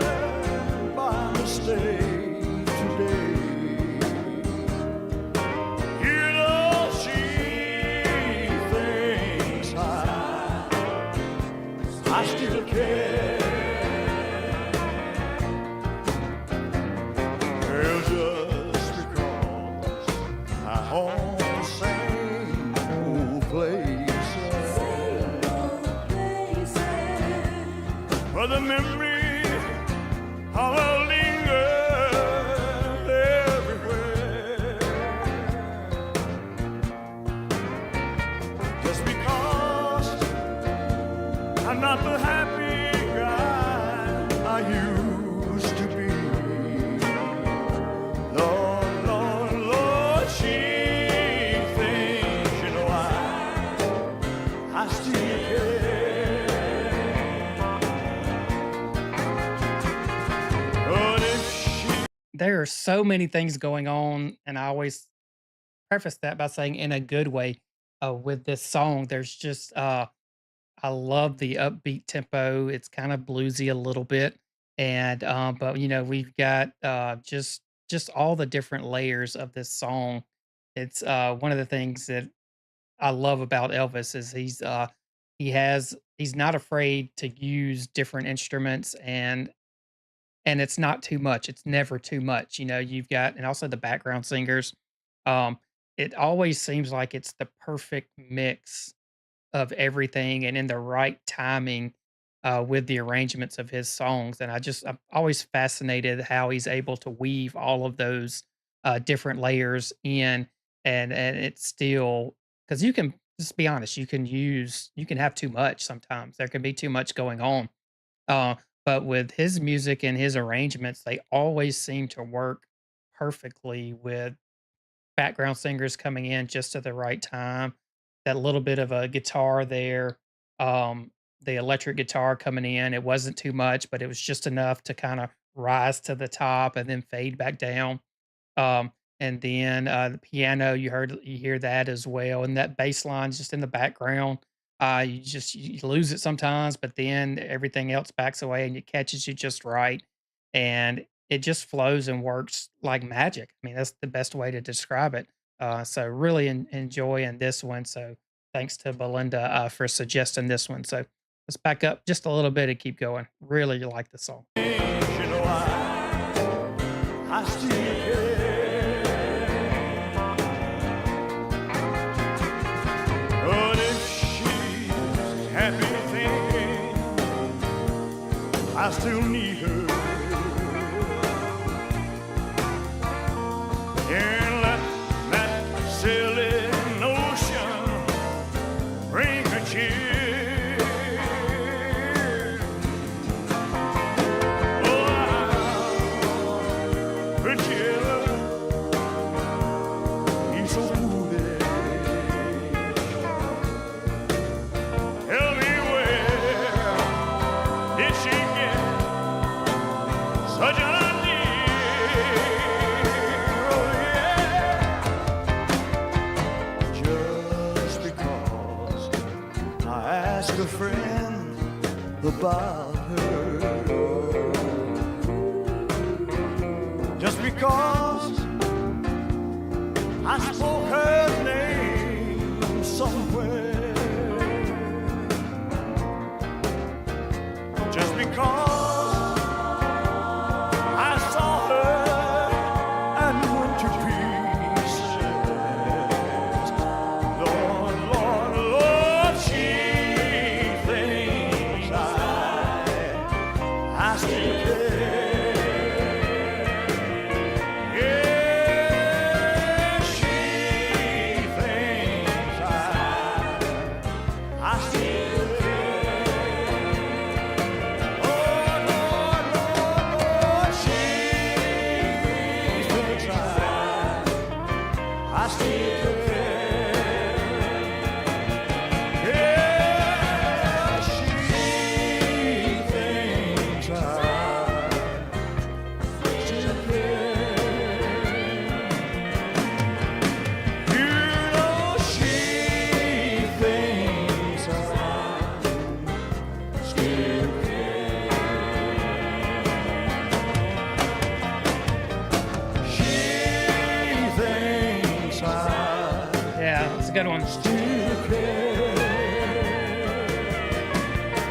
by mistake today. You know she thinks I still care. Well, just because I haunt the same old places, where the memory of her lingers everywhere. Just because I'm not the happy guy I used to be. Lord, Lord, Lord, she thinks, you know, I still care. But if she There are so many things going on, and I always preface that by saying in a good way. With this song, there's just I love the upbeat tempo. It's kind of bluesy a little bit, and but you know we've got just all the different layers of this song. It's one of the things that I love about Elvis is he's not afraid to use different instruments, and it's not too much. It's never too much. You know, you've got and also the background singers. Um, it always seems like it's the perfect mix of everything and in the right timing with the arrangements of his songs. And I'm always fascinated how he's able to weave all of those different layers in, and it's still because you can just be honest, you can have too much sometimes. There can be too much going on. Uh, but with his music and his arrangements, they always seem to work perfectly with background singers coming in just at the right time. That little bit of a guitar there, the electric guitar coming in, it wasn't too much, but it was just enough to kind of rise to the top and then fade back down. And then the piano, you hear that as well, and that bass line's just in the background. You lose it sometimes, but then everything else backs away and it catches you just right, and it just flows and works like magic. I mean, that's the best way to describe it. So really enjoying this one. So thanks to Belinda for suggesting this one. So let's back up just a little bit and keep going. Really like the song. you know I still care. But if she's happy thinking I still need her, and let that silly notion bring her cheer. Oh, her cheer, he's so foolish. Tell me where did she get such an idea? Oh, yeah. Just because I asked a friend about her, just because I spoke her name somewhere, just because I saw her and went to pieces. Lord, Lord, Lord, she thinks I still care. good one. Still care.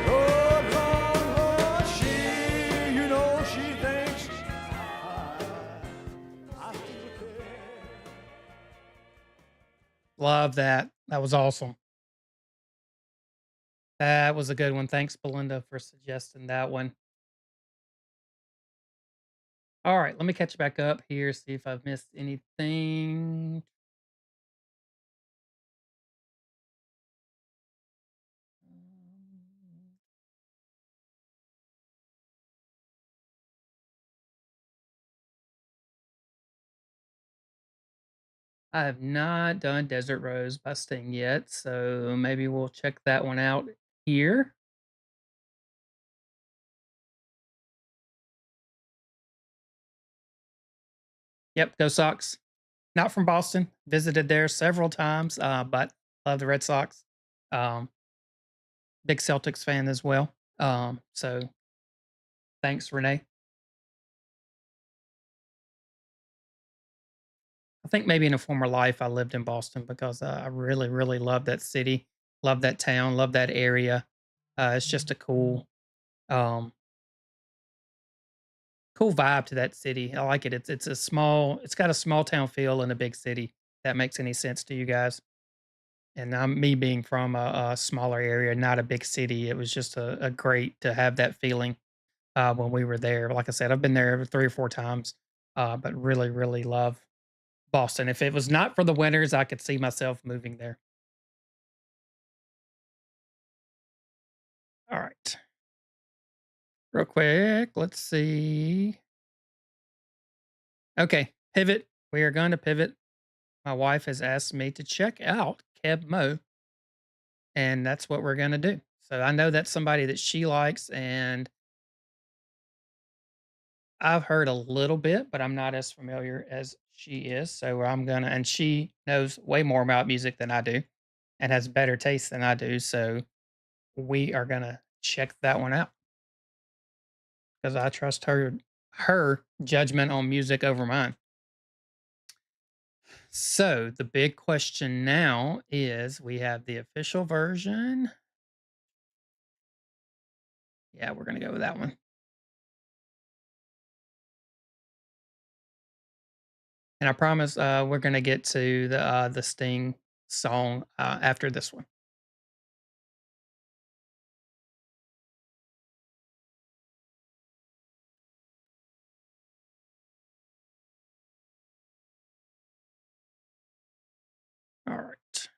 Oh, Lord, she, you know, she thinks I still care. Love that. That was awesome. That was a good one. Thanks, Belinda, for suggesting that one. All right, let me catch back up here, see if I've missed anything. I have not done Desert Rose by Sting yet, so maybe we'll check that one out here. Yep, go Sox. Not from Boston. Visited there several times, but love the Red Sox. Um, Big Celtics fan as well. So thanks, Renee. I think maybe in a former life I lived in Boston because I really, really love that city, love that town, love that area. It's just a um, cool vibe to that city. I like it. It's a small. It's got a small town feel in a big city. If that makes any sense to you guys? And me being from a smaller area, not a big city, it was just a great to have that feeling when we were there. Like I said, I've been there 3 or 4 times, but really, really love Boston. If it was not for the winters, I could see myself moving there. All right. Real quick, let's see. Okay, pivot. We are going to pivot. My wife has asked me to check out Keb Mo, and that's what we're going to do. So I know that's somebody that she likes, and I've heard a little bit, but I'm not as familiar as she is. So and she knows way more about music than I do and has better taste than I do. So we are going to check that one out because I trust her judgment on music over mine. So the big question now is we have the official version. Yeah, we're going to go with that one. And I promise we're going to get to the Sting song after this one. All right.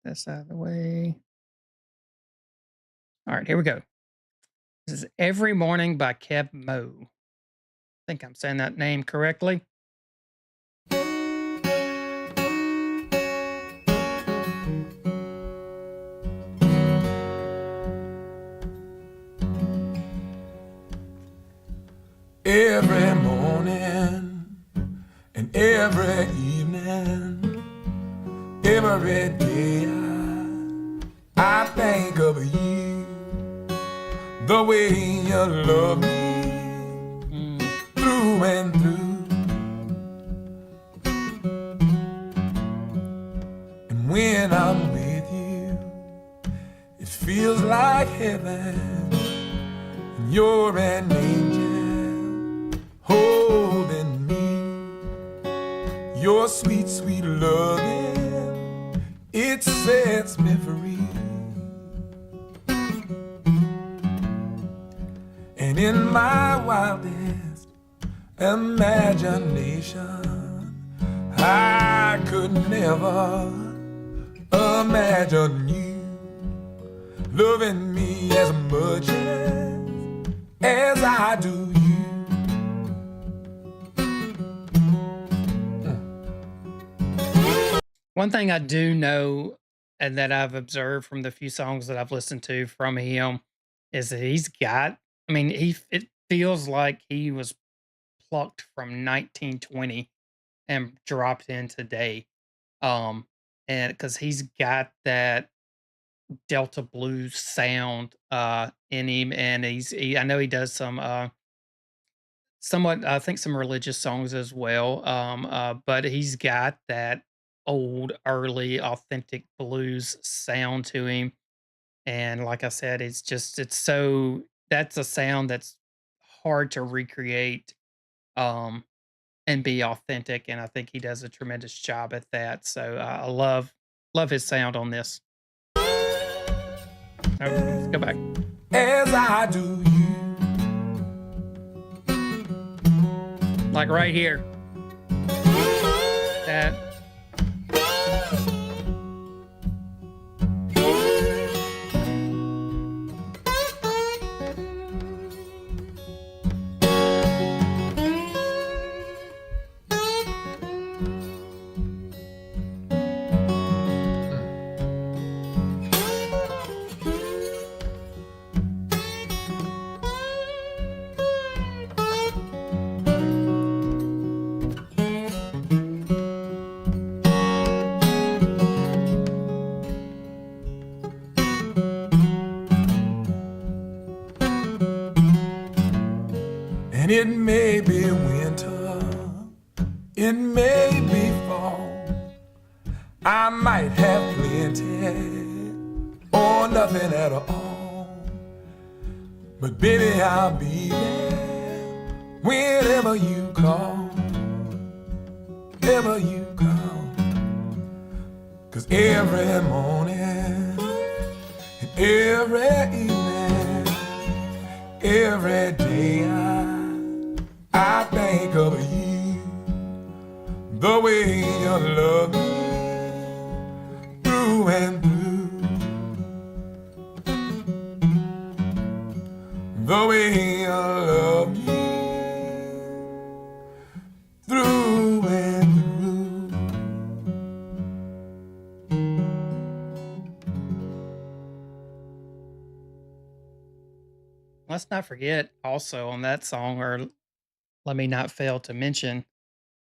This out of the way. All right, here we go. This is Every Morning by Keb Mo. I think I'm saying that name correctly. Every morning and every evening, every day I think of you, the way you love me through and through. And when I'm with you, it feels like heaven, and you're an angel holding me. Your sweet, sweet loving, it sets me free. And in my wildest imagination, I could never imagine you loving me as much as I do you. One thing I do know and that I've observed from the few songs that I've listened to from him is that he's got, I mean, it feels like he was plucked from 1920 and dropped in today. Um, and because he's got that Delta blues sound in him, and I know he does somewhat, I think, some religious songs as well. But he's got that old, early, authentic blues sound to him. And like I said, it's so that's a sound that's hard to recreate um, and be authentic. And I think he does a tremendous job at that. So I love his sound on this. Let's go back. As I do you. Like right here. That. It may be winter, it may be fall. I might have plenty or nothing at all. But baby, I'll be there whenever you call, ever you call. 'Cause every morning and every evening, every day I think of you, the way you love me through and through, the way you love me through and through. Let's not forget also on that song, or let me not fail to mention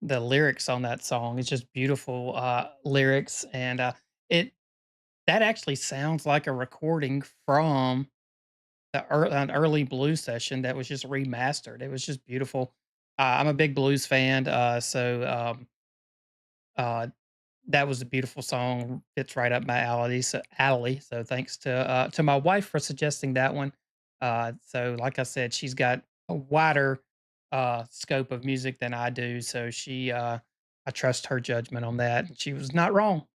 the lyrics on that song. It's just beautiful lyrics, and it that actually sounds like a recording from an early blues session that was just remastered. It was just beautiful. I'm a big blues fan, uh, that was a beautiful song. Fits right up my alley. So thanks to my wife for suggesting that one. So like I said, she's got a wider scope of music than I do. So I trust her judgment on that. And she was not wrong.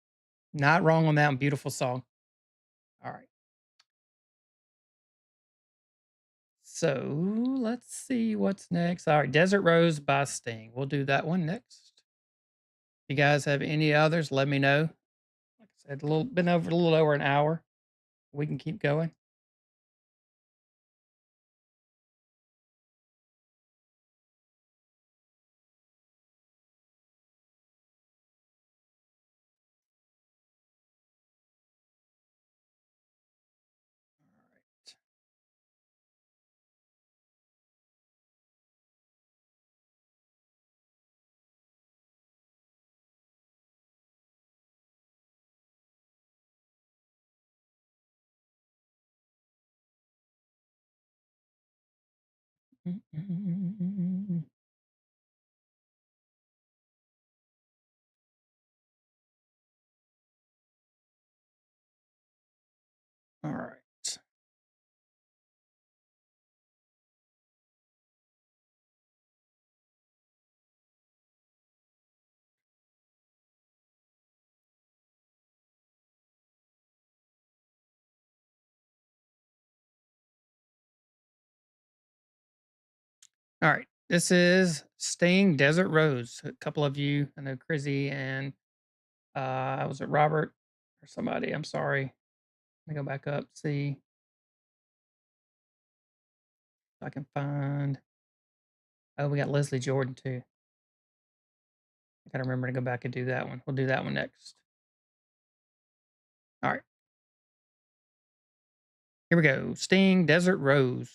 Not wrong on that one. Beautiful song. All right. So let's see what's next. All right, Desert Rose by Sting. We'll do that one next. If you guys have any others, let me know. Like I said, been over a little over an hour. We can keep going. Mm. All right. All right. This is Sting Desert Rose. A couple of you, I know Chrissy and was it Robert or somebody? I'm sorry. Let me go back up, see if I can find. Oh, we got Leslie Jordan too. I gotta remember to go back and do that one. We'll do that one next. All right. Here we go. Sting Desert Rose.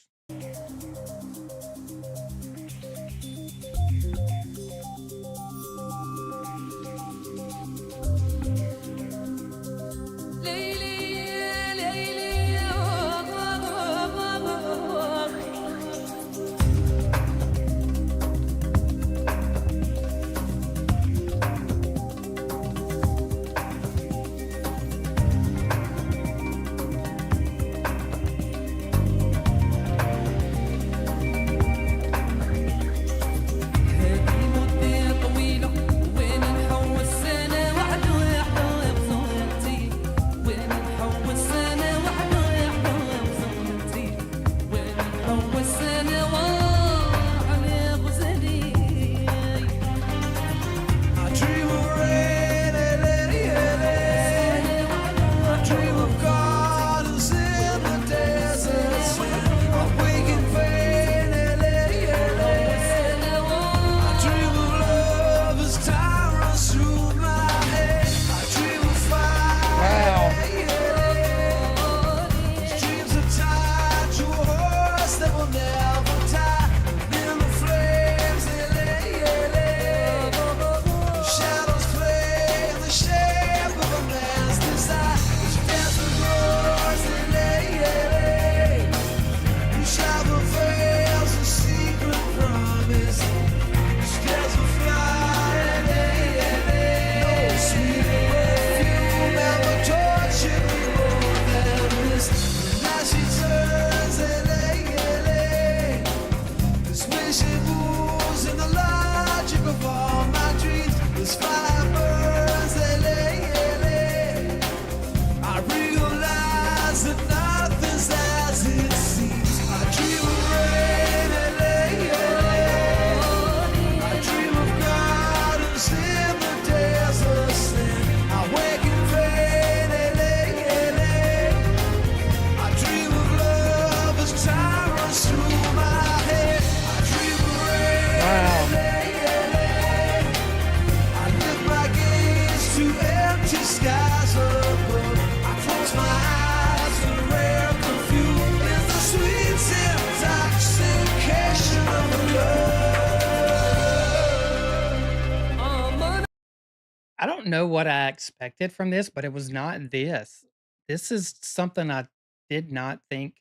know what I expected from this, but it was not this. This is something I did not think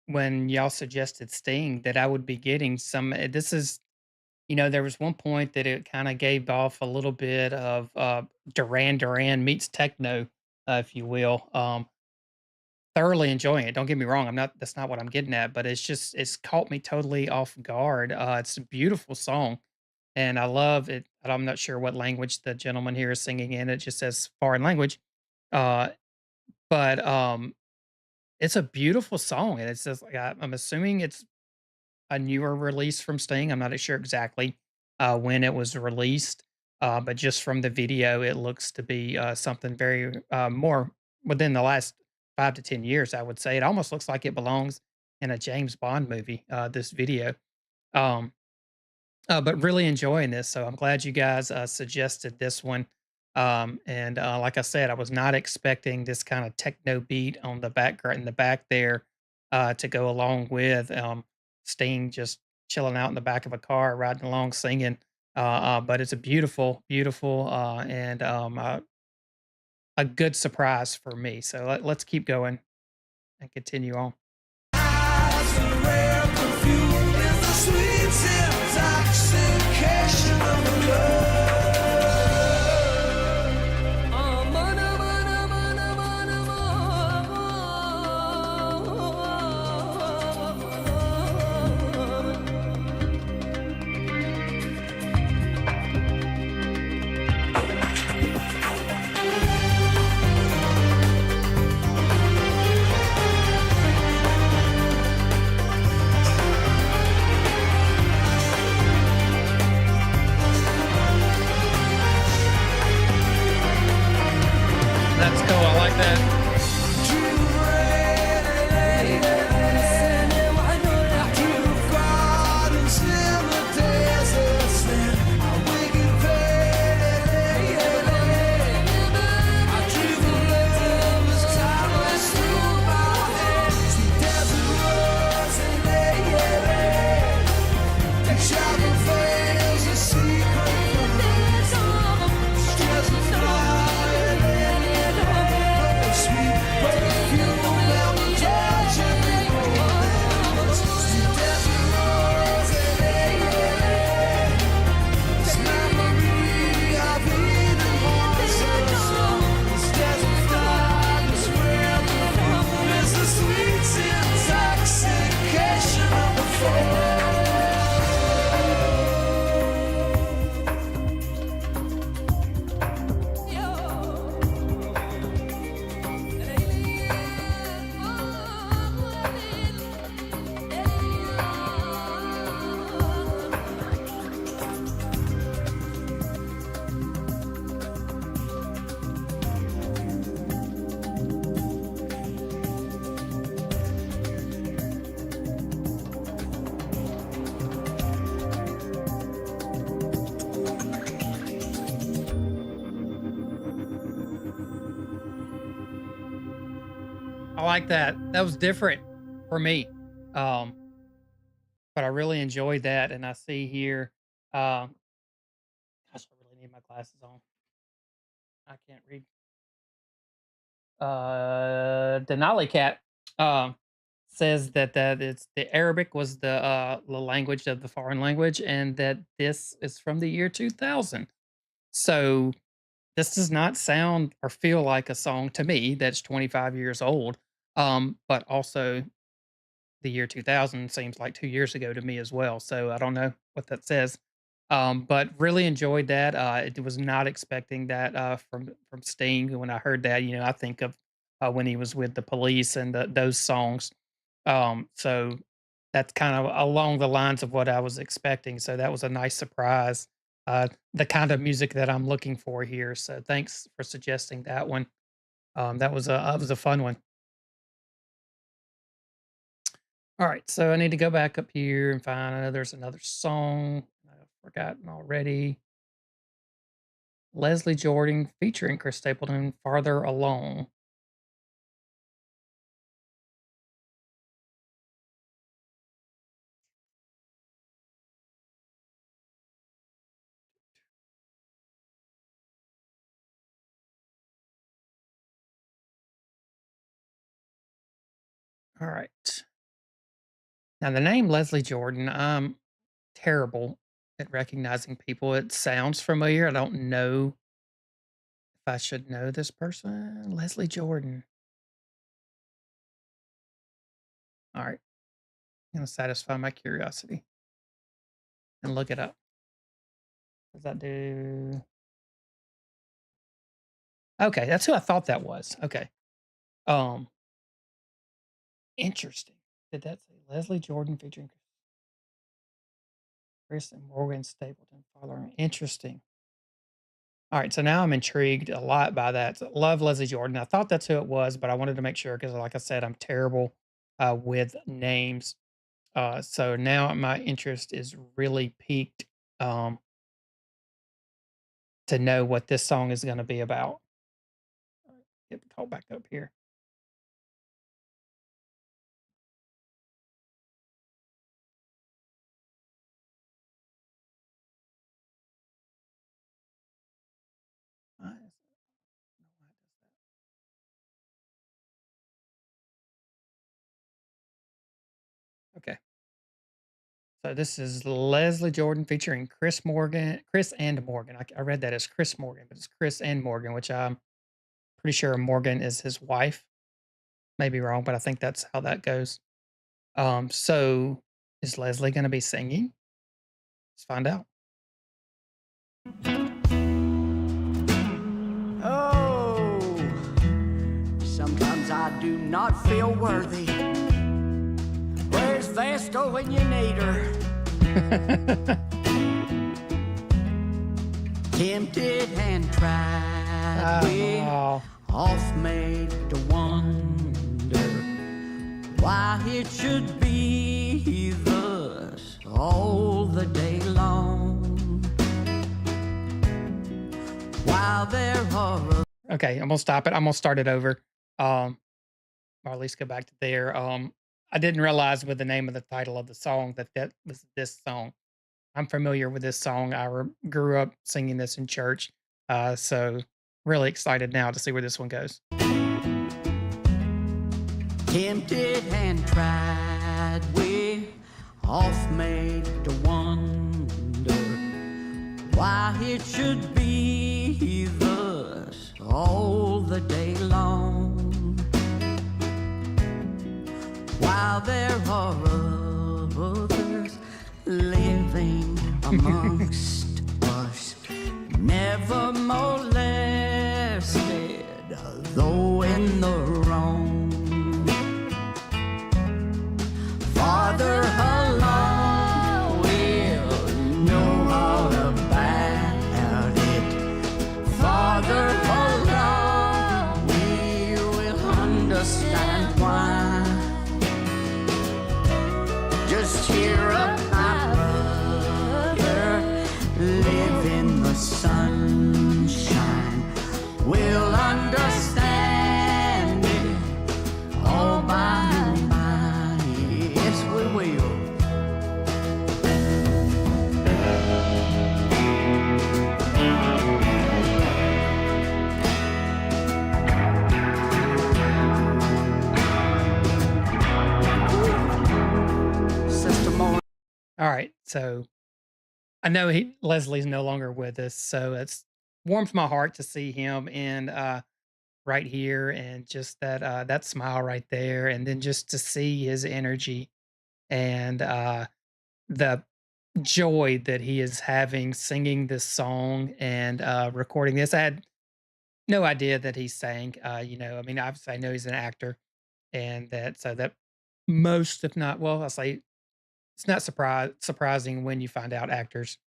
when y'all suggested Sting that I would be getting some. This is, there was one point that it kind of gave off a little bit of Duran Duran meets techno, if you will. Thoroughly enjoying it. Don't get me wrong. I'm not. That's not what I'm getting at. But it's caught me totally off guard. It's a beautiful song, and I love it. And I'm not sure what language the gentleman here is singing in. It just says foreign language. Uh, but it's a beautiful song, and it's just like I'm assuming it's a newer release from Sting. I'm not sure exactly when it was released, but just from the video, it looks to be something very more within the last 5 to 10 years. I would say it almost looks like it belongs in a James Bond movie. This video, um, but really enjoying this. So I'm glad you guys suggested this one. And like I said, I was not expecting this kind of techno beat on the background in the back there to go along with Sting just chilling out in the back of a car, riding along, singing. But it's a beautiful, beautiful, and a good surprise for me. So let's keep going and continue on. As a rare perfume is the sweet intoxication of the love. That's cool. I like that. I like that. That was different for me. Um, but I really enjoyed that. And I see here, um, gosh, I really need my glasses on. I can't read. Denali Cat um, says that it's the Arabic was the language of the foreign language, and that this is from the year 2000. So this does not sound or feel like a song to me that's 25 years old. But also the year 2000 seems like 2 years ago to me as well, so I don't know what that says. But really enjoyed that, it was not expecting that, from Sting. When I heard that, I think of, when he was with the Police and those songs. So that's kind of along the lines of what I was expecting, so that was a nice surprise, the kind of music that I'm looking for here, so thanks for suggesting that one. That was a fun one. All right, so I need to go back up here and find. I know there's another song I've forgotten already. Leslie Jordan featuring Chris Stapleton, "Farther Along." All right. Now the name Leslie Jordan, I'm terrible at recognizing people. It sounds familiar. I don't know if I should know this person. Leslie Jordan. All right. I'm gonna satisfy my curiosity and look it up. Does that do? Okay, that's who I thought that was. Okay. Um, Interesting. Did that say Leslie Jordan featuring Chris and Morgan Stapleton following? Interesting. All right, so now I'm intrigued a lot by that. So, love Leslie Jordan. I thought that's who it was, but I wanted to make sure because, like I said, I'm terrible with names. So now my interest is really piqued um, to know what this song is going to be about. All right, get the call back up here. Why is no, why does that? Okay, so this is Leslie Jordan featuring Chris and Morgan. I read that as Chris Morgan, but it's Chris and Morgan, which I'm pretty sure Morgan is his wife. Maybe wrong, but I think that's how that goes. So is Leslie gonna be singing? Let's find out. Oh, sometimes I do not feel worthy. Where's Vasco when you need her? Tempted and tried, we Oh, oft made to wonder why it should be thus all the day long. While there are okay, I'm gonna stop it. I'm gonna start it over. Or at least go back to there. I didn't realize with the name of the title of the song that that was this song. I'm familiar with this song. Grew up singing this in church. So really excited now to see where this one goes. tempted and tried, we oft made to wonder why it should be thus all the day long. While there are others living amongst us, never molested, though in the wrong. Farther along, we'll know all about it. Farther along, we will understand why. Just cheer up, my brother, live in the sunshine. We'll understand it all by and by. Yes, we will. Sister Mo. All right, so I know Leslie's no longer with us, so it's warms my heart to see him in right here, and just that smile right there, and then just to see his energy and the joy that he is having singing this song and recording this. I had no idea that he sang. I mean, obviously, I know he's an actor, and that most, if not, well, I'll say it's not surprising when you find out actors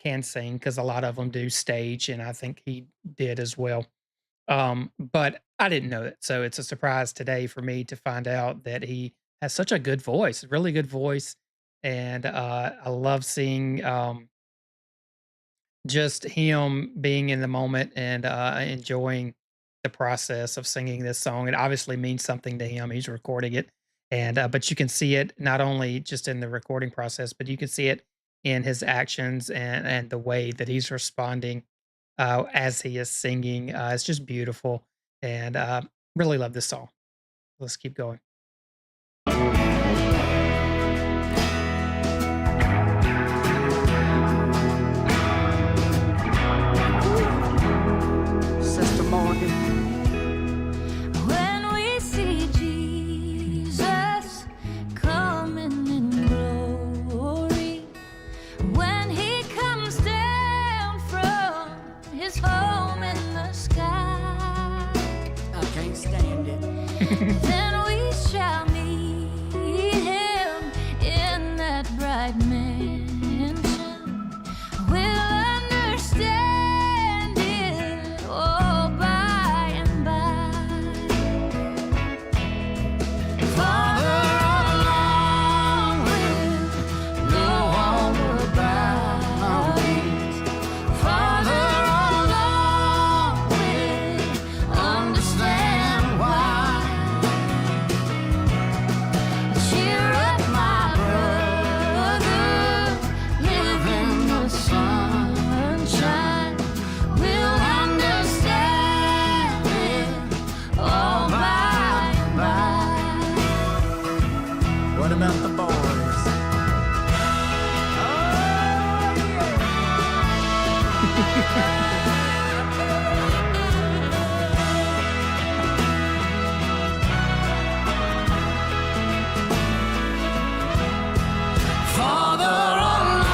can sing because a lot of them do stage, and I think he did as well. But I didn't know it, so it's a surprise today for me to find out that he has such a good voice, really good voice, and I love seeing just him being in the moment and enjoying the process of singing this song. It obviously means something to him. He's recording it, and but you can see it not only just in the recording process, but you can see it in his actions and the way that he's responding as he is singing. It's just beautiful, and really love this song. Let's keep going. Sister Morgan. When we see Jesus coming in glory, when he comes down from his home in the sky, I can't stand it. then we shall meet him in that bright mansion. We'll understand it all by and by. Father along will know all about it. Father along will understand why. Cheer up, my brother, live in the sunshine. We'll understand it all by and by. What about the boys? Father along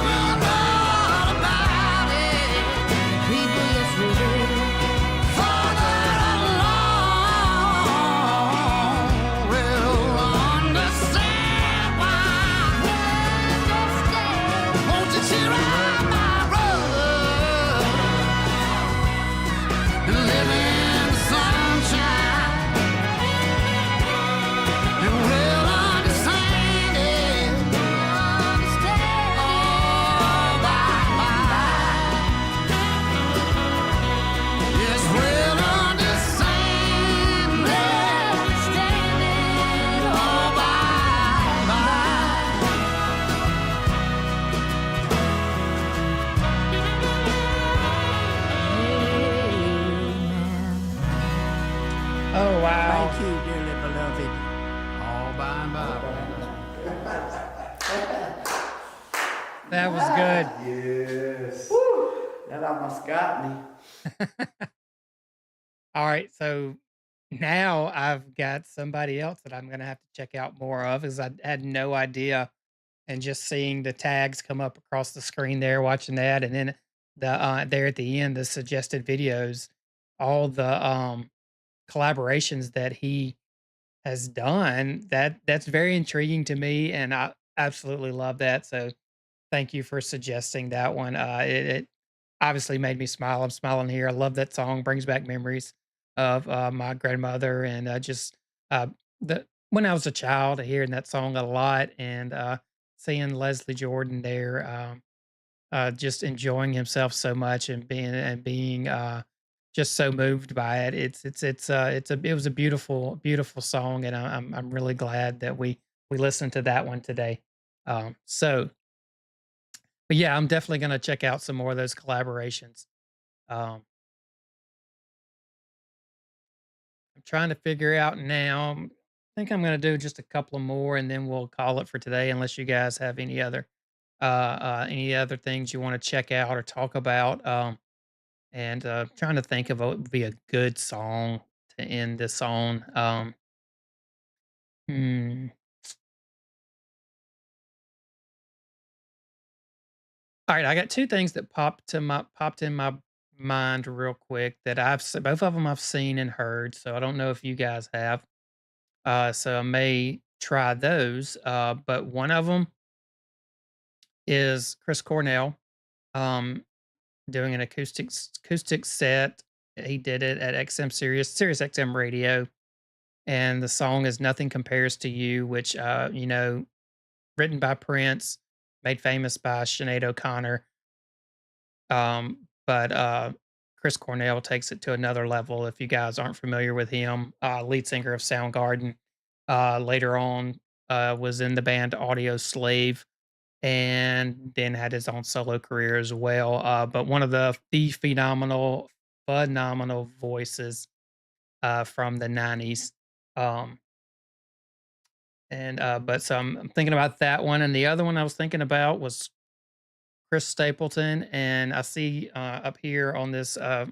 will know all about it. People, yes we will. Father along will understand why. Won't you cheer up, my brother? Live in the sunshine. And we'll understand it all by and by. Yes, we'll understand it all by and by. Oh, wow. Thank you, dearly beloved. All by and by. That was good. Yes. That almost got me. All right, so now I've got somebody else that I'm gonna have to check out more of, because I had no idea, and just seeing the tags come up across the screen there, watching that, and then there at the end, the suggested videos, all the collaborations that he has done. That's very intriguing to me, and I absolutely love that. So thank you for suggesting that one. It obviously made me smile. I'm smiling here. I love that song. Brings back memories of my grandmother, and just uh, the when I was a child, hearing that song a lot, and seeing Leslie Jordan there, just enjoying himself so much, and being just so moved by it. It was a beautiful song, and I'm really glad that we listened to that one today. So but yeah, I'm definitely gonna check out some more of those collaborations. Um, I'm trying to figure out now. I think I'm gonna do just a couple of more, and then we'll call it for today. Unless you guys have any other things you want to check out or talk about. And trying to think of what would be a good song to end this on. Hmm. All right, I got two things that popped in my mind real quick that both of them I've seen and heard. So I don't know if you guys have. So I may try those. But one of them is Chris Cornell, um, doing an acoustic set. He did it at Sirius XM radio, and the song is "Nothing Compares to You," which written by Prince, made famous by Sinead O'Connor. But Chris Cornell takes it to another level. If you guys aren't familiar with him, lead singer of Soundgarden, later on was in the band Audio Slave, and then had his own solo career as well. But one of the phenomenal voices from the 90s. Um, but so I'm thinking about that one. And the other one I was thinking about was Chris Stapleton. And I see up here on this at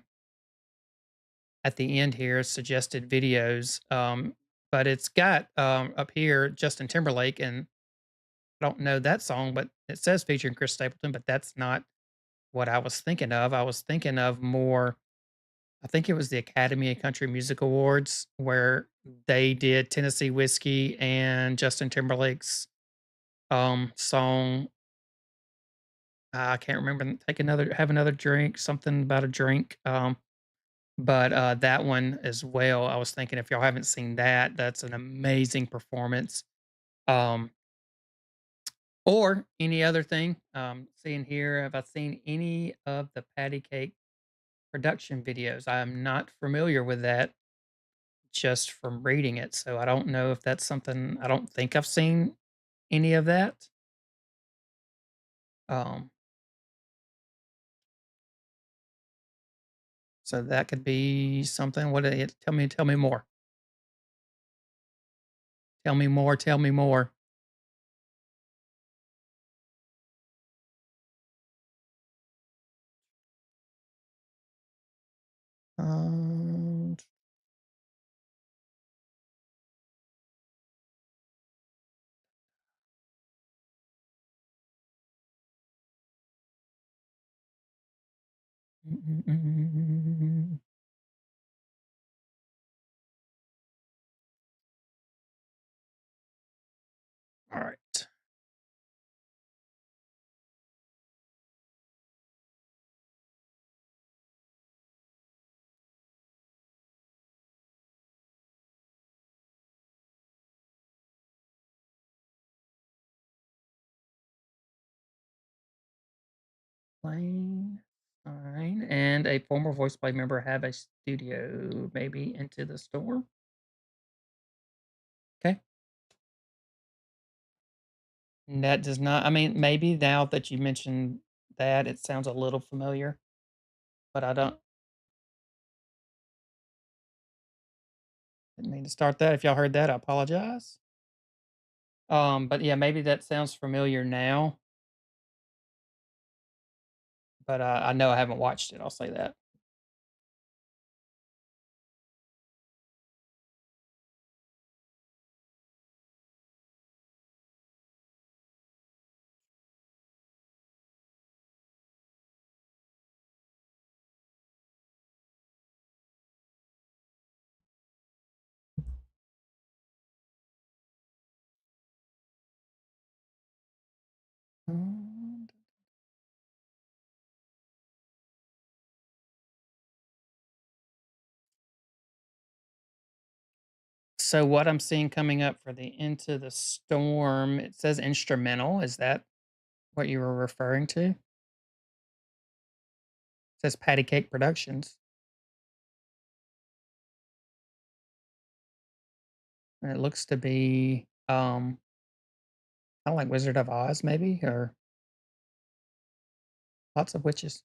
the end here suggested videos. But it's got up here Justin Timberlake, and I don't know that song, but it says featuring Chris Stapleton, but that's not what I was thinking of. I was thinking of more, I think it was the Academy of Country Music Awards where they did Tennessee Whiskey and Justin Timberlake's song. I can't remember. Take another, have another drink, something about a drink. But that one as well. I was thinking if y'all haven't seen that, that's an amazing performance. Um, or any other thing. Seeing here, have I seen any of the patty cake production videos? I am not familiar with that just from reading it. So I don't know if that's something, I don't think I've seen any of that. Um, so that could be something. What it tell me more. Tell me more, tell me more. Um, all right. Plain, fine. And a former voice play member have a studio, maybe into the store. Okay. That does not, I mean, maybe now that you mentioned that, it sounds a little familiar, but I don't, didn't mean to start that. If y'all heard that, I apologize. But yeah, maybe that sounds familiar now, but I know I haven't watched it. I'll say that. Mm. So what I'm seeing coming up for the Into the Storm, it says instrumental. Is that what you were referring to? It says Patty Cake Productions. And it looks to be kind of like Wizard of Oz, maybe, or lots of witches.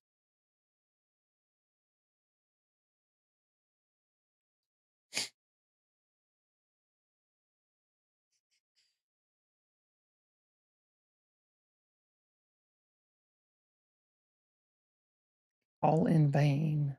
All in vain.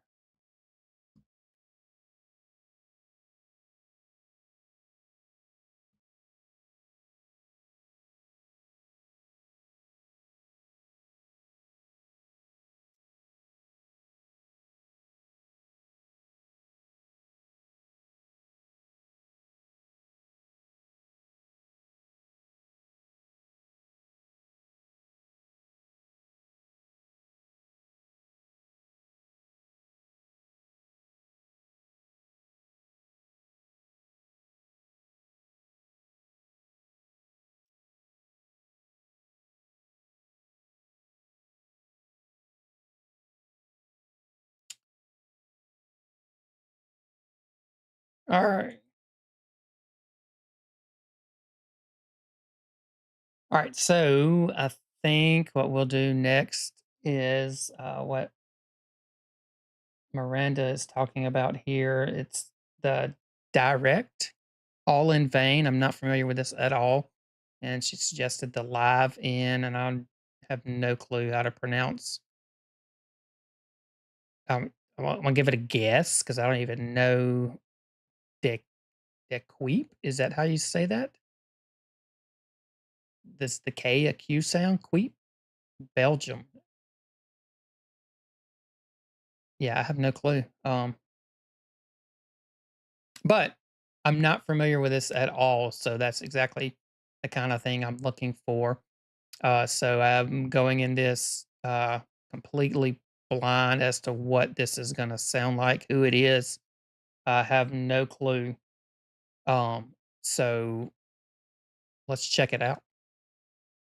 All right. All right. So I think what we'll do next is what Miranda is talking about here. It's the Di-rect, All in Vain. I'm not familiar with this at all. And she suggested the Live In, and I have no clue how to pronounce. I'm gonna give it a guess because I don't even know. De Dequeep? Is that how you say that? This the K a Q sound? Queep? Belgium. Yeah, I have no clue. But I'm not familiar with this at all, so that's exactly the kind of thing I'm looking for. So I'm going in this completely blind as to what this is going to sound like, who it is. I have no clue. Um, so let's check it out.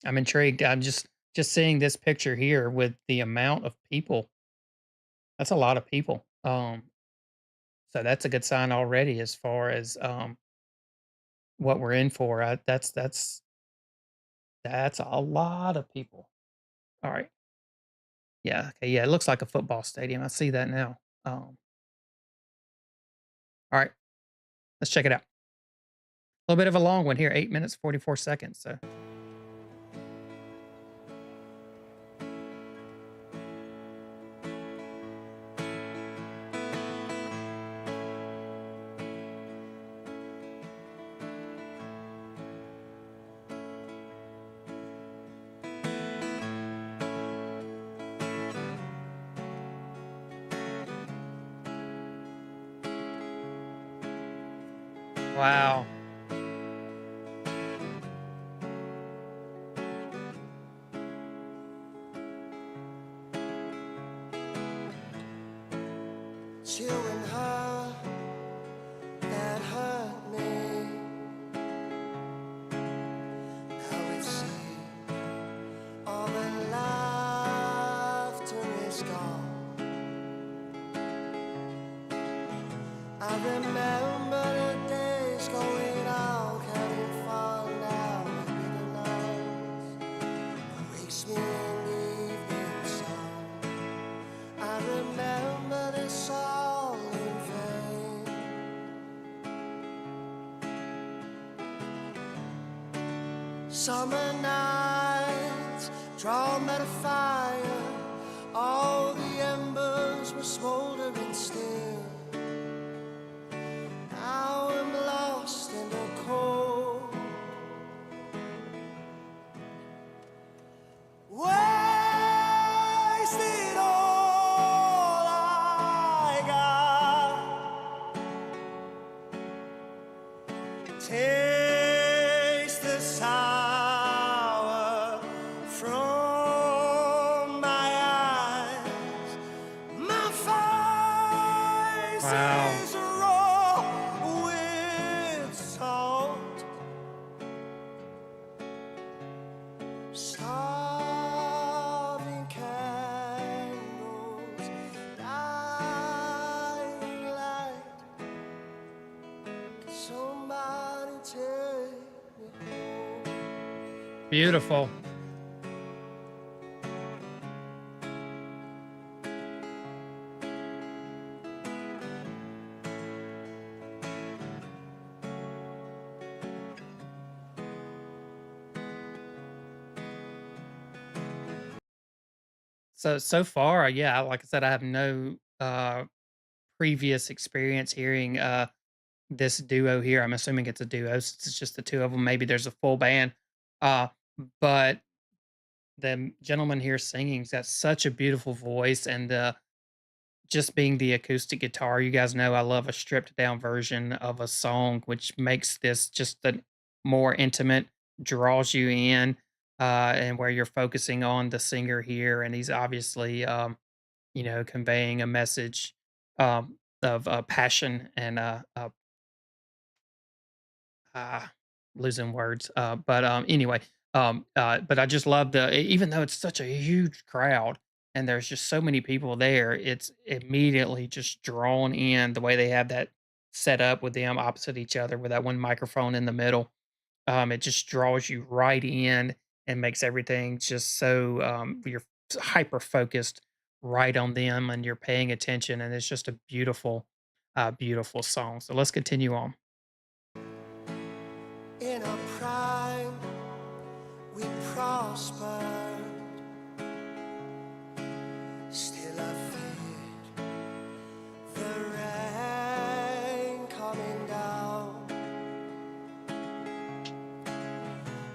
I'm intrigued. I'm just seeing this picture here with the amount of people. That's a lot of people. So that's a good sign already as far as what we're in for. That's a lot of people. All right. Yeah. Okay. Yeah. It looks like a football stadium. I see that now. All right. Let's check it out. A little bit of a long one here, 8 minutes, 44 seconds. So, wow. Chewing her that hurt me. Now it's see all the laughter is gone. I remember the days going out, having fun now with the nights. Wakes me in the evening sun. I remember this all in vain. Summer nights drawn by the fire, all the embers were smoldering still. Now I'm lost in the cold. Wasted all I got. Taste the sour from my eyes. My face Wow. is raw with salt. Starving candles, dying light. Somebody take me home. Beautiful. So far, yeah, like I said, I have no previous experience hearing this duo here. I'm assuming it's a duo since it's just the two of them. Maybe there's a full band. Uh, but the gentleman here singing's got such a beautiful voice, and just being the acoustic guitar, you guys know I love a stripped down version of a song, which makes this just the more intimate, draws you in, and where you're focusing on the singer here, and he's obviously, conveying a message of passion and uh, losing words. But anyway, but I just love even though it's such a huge crowd and there's just so many people there, it's immediately just drawn in the way they have that set up with them opposite each other with that one microphone in the middle. It just draws you right in and makes everything just so you're hyper focused right on them and you're paying attention, and it's just a beautiful. beautiful song. So let's continue on. In our prime, we prospered. Still I feared the rain coming down.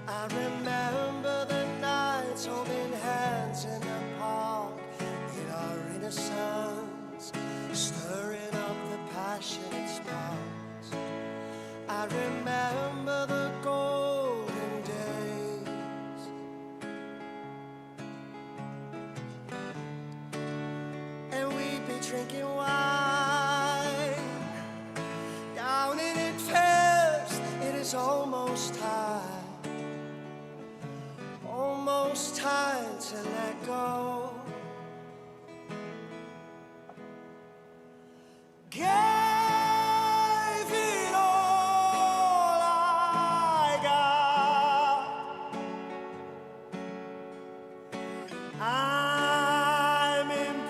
I remember the nights holding hands in the park, in our innocence, stirring up the passionate sparks. I remember the golden days. And we'd be drinking wine down in it first. It is almost time to let go. Gave it all I got. I'm in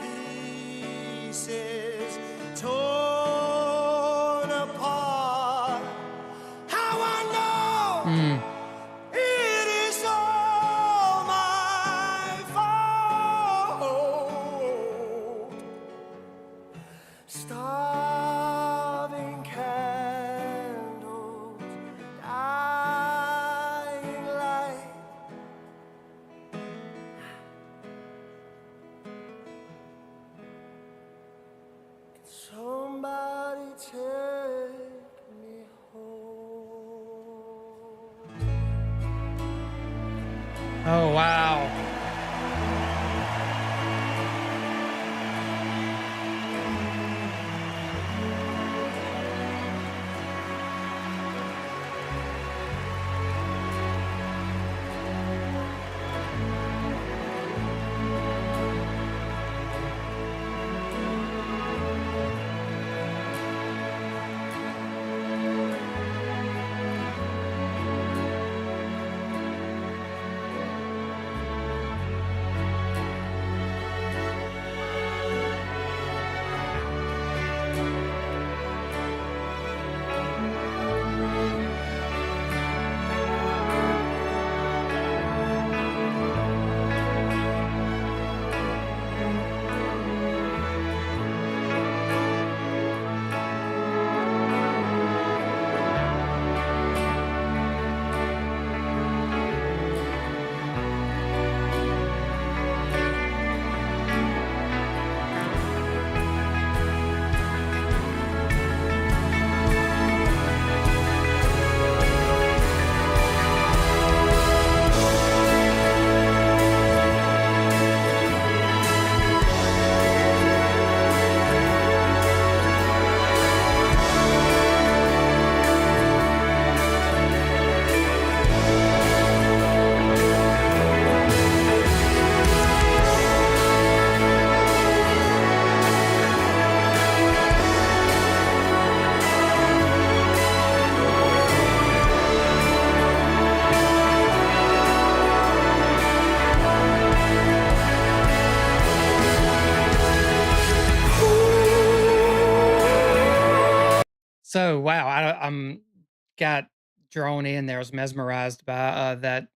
pieces, torn apart. How I know Mm. it is all my fault. Starving candles, dying light. Can somebody take me home? Oh, wow. So, wow, I'm got drawn in there. I was mesmerized by that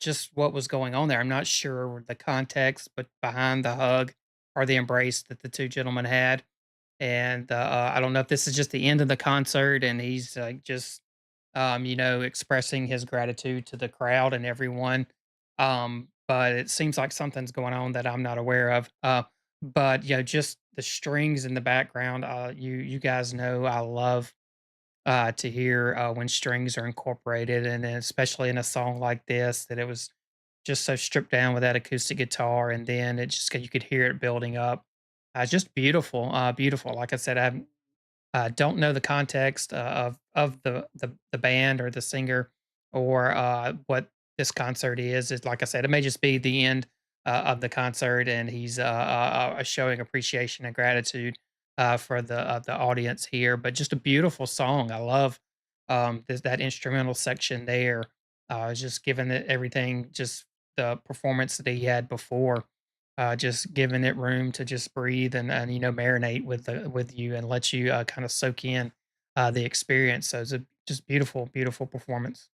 just what was going on there. I'm not sure the context, but behind the hug or the embrace that the two gentlemen had, and I don't know if this is just the end of the concert and he's just expressing his gratitude to the crowd and everyone. But it seems like something's going on that I'm not aware of. But just the strings in the background. You guys know I love to hear when strings are incorporated, and then especially in a song like this, that it was just so stripped down with that acoustic guitar, and then you could hear it building up. Just beautiful, beautiful. Like I said, I don't know the context of the band or the singer or what this concert is. It's like I said, it may just be the end of the concert, and he's showing appreciation and gratitude for the audience here. But just a beautiful song. I love that instrumental section there. Just given that everything, just the performance that he had before. just giving it room to just breathe and marinate with you and let you kind of soak in the experience. So it's a just beautiful, beautiful performance.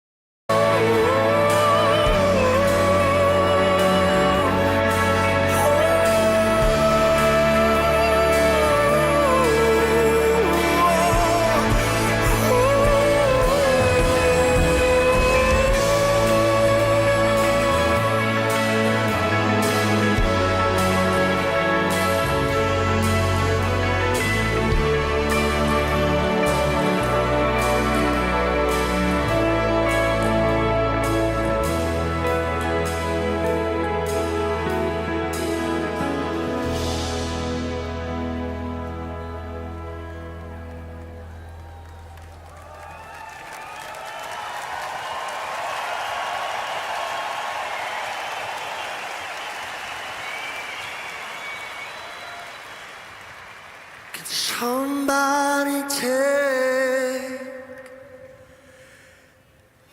Somebody take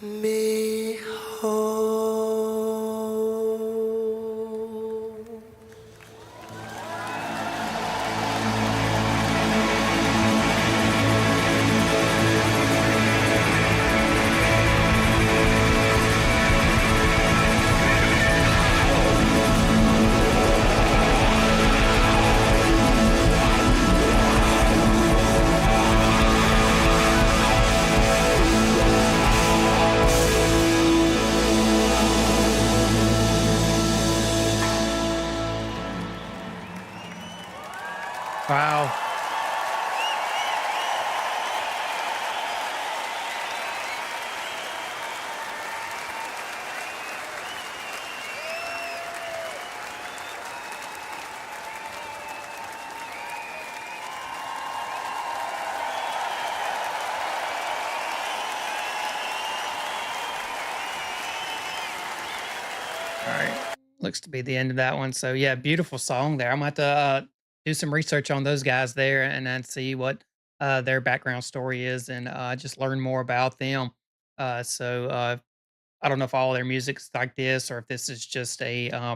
me home. Wow. All right. Looks to be the end of that one. So yeah, beautiful song there. I'm gonna have to do some research on those guys there and then see what their background story is and just learn more about them. I don't know if all their music's like this or if this is just a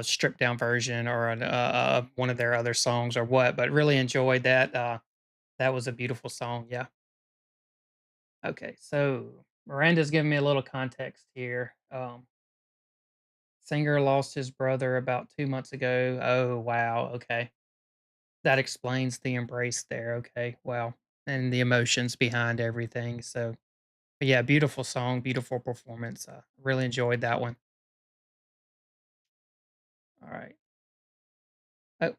stripped down version or one of their other songs or what. But really enjoyed that. That was a beautiful song. Yeah. Okay. So Miranda's giving me a little context here. Singer lost his brother about 2 months ago. Oh, wow, okay. That explains the embrace there, okay, wow, and the emotions behind everything, so but yeah, beautiful song, beautiful performance, really enjoyed that one. Alright. Oh,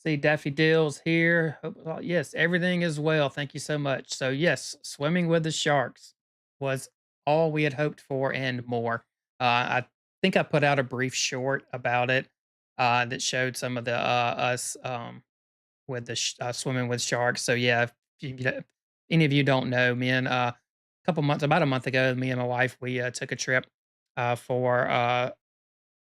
see Daffy Dill's here. Hope yes, everything is well, thank you so much. So, yes, swimming with the sharks was all we had hoped for and more. I think I put out a brief short about it, that showed some of the, us, with the swimming with sharks. So yeah, if any of you don't know, me and a couple months, about a month ago, me and my wife we took a trip for our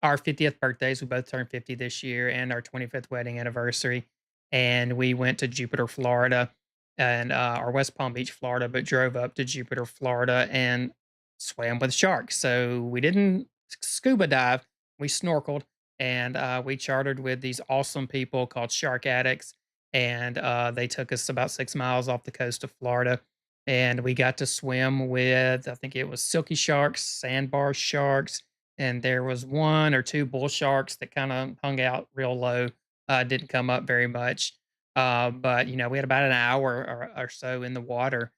50th birthdays. We both turned 50 this year, and our 25th wedding anniversary. And we went to Jupiter, Florida, and or West Palm Beach, Florida, but drove up to Jupiter, Florida, and swam with sharks. So we didn't scuba dive, we snorkeled, and we chartered with these awesome people called Shark Addicts, and they took us about 6 miles off the coast of Florida. And we got to swim with, I think it was silky sharks, sandbar sharks, and there was one or two bull sharks that kind of hung out real low, didn't come up very much. But we had about an hour or so in the water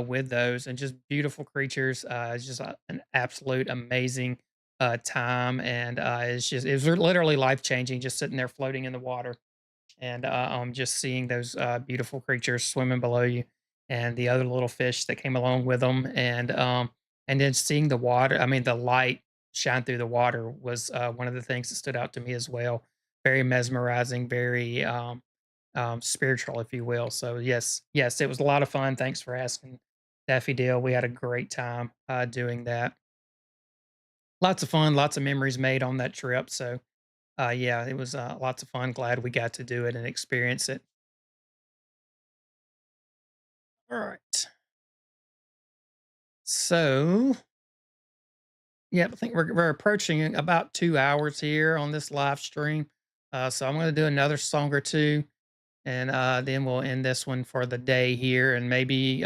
with those, and just beautiful creatures. It's just an absolute amazing time, and it was literally life changing, just sitting there floating in the water and just seeing those beautiful creatures swimming below you, and the other little fish that came along with them, and then seeing the water. I mean, the light shine through the water was one of the things that stood out to me as well. Very mesmerizing, very spiritual, if you will. So yes, yes, it was a lot of fun. Thanks for asking, Daffy Deal. We had a great time doing that. Lots of fun, lots of memories made on that trip. So yeah, it was lots of fun. Glad we got to do it and experience it. All right. So Yeah, I think we're approaching about 2 hours here on this live stream. So I'm going to do another song or two, and then we'll end this one for the day here, and maybe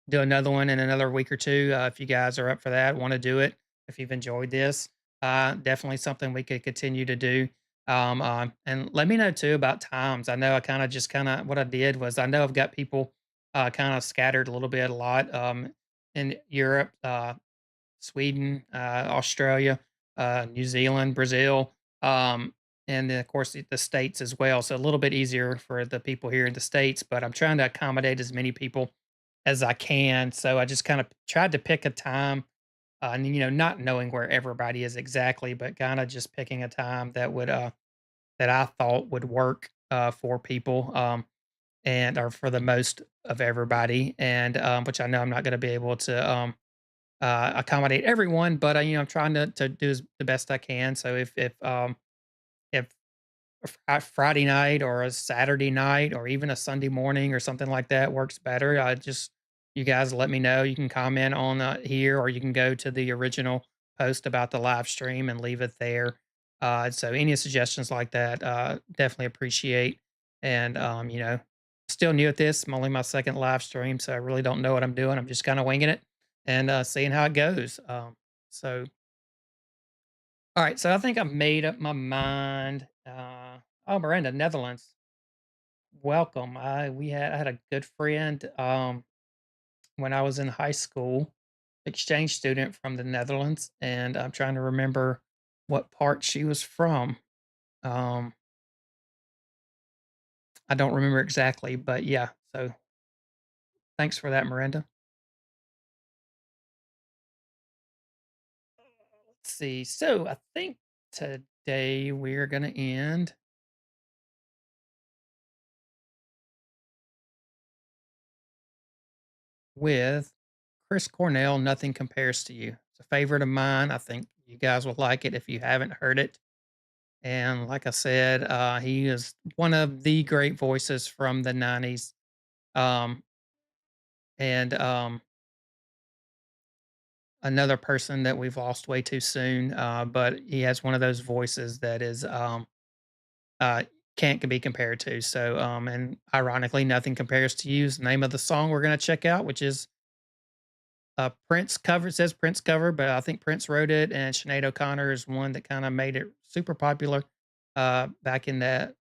do another one in another week or two if you guys are up for that. Want to do it? If you've enjoyed this, definitely something we could continue to do. And let me know too about times. I know I kind of what I did was I know I've got people kind of scattered a little bit, a lot in Europe, Sweden, Australia, New Zealand, Brazil. And then of course the states as well. So a little bit easier for the people here in the states, but I'm trying to accommodate as many people as I can. So I just kind of tried to pick a time, and not knowing where everybody is exactly, but kind of just picking a time that would that I thought would work for people, and or for the most of everybody, and which I know I'm not going to be able to accommodate everyone, but I'm trying to do the best I can. So if Friday night or a Saturday night or even a Sunday morning or something like that works better, I just you guys let me know. You can comment on here, or you can go to the original post about the live stream and leave it there. So any suggestions like that, definitely appreciate. And still new at this. I'm only my second live stream, so I really don't know what I'm doing. I'm just kind of winging it and seeing how it goes. So all right, so I think I've made up my mind. Oh, Miranda, Netherlands, welcome. I had a good friend when I was in high school, exchange student from the Netherlands, and I'm trying to remember what part she was from. Um, I don't remember exactly, but yeah. So thanks for that, Miranda. Let's see. So I think today we're gonna end with Chris Cornell, Nothing Compares to You. It's a favorite of mine. I think you guys will like it if you haven't heard it. And like I said, he is one of the great voices from the 90s. Um, and Another person that we've lost way too soon. But he has one of those voices that is uh, can't be compared to. So, and ironically, Nothing Compares to You is the name of the song we're going to check out, which is Prince cover. It says Prince cover, but I think Prince wrote it, and Sinead O'Connor is one that kind of made it super popular back in the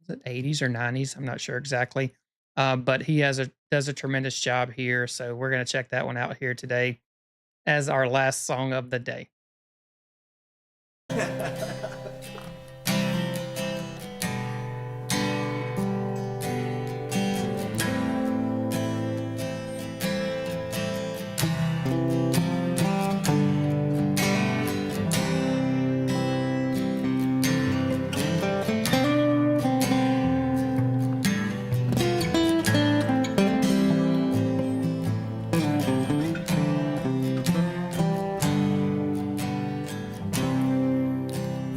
was it 80s or 90s. I'm not sure exactly, but he does a tremendous job here. So we're gonna check that one out here today as our last song of the day.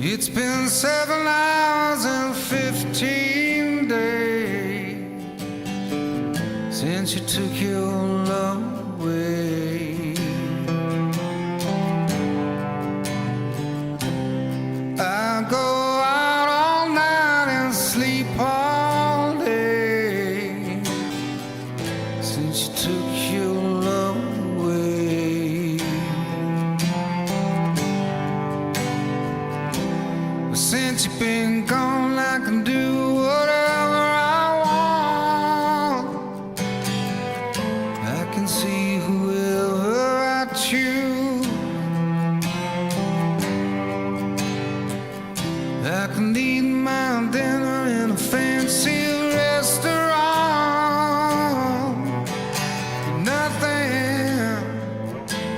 It's been 7 hours and 15 days since you took your love away. I go out all night and sleep all day since you took your love away. Since you've been gone, I can do whatever I want. I can see whoever I choose. I can eat my dinner in a fancy restaurant.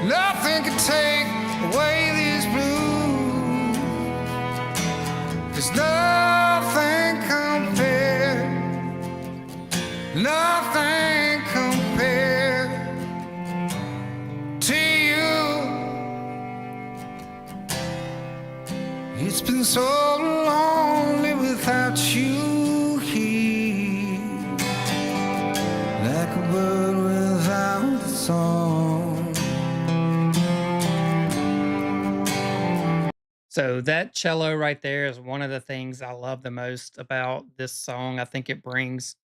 Nothing can take away these blues. There's nothing compared, nothing compared to you. It's been so lonely without you here, like a bird without a song. So that cello right there is one of the things I love the most about this song. I think it brings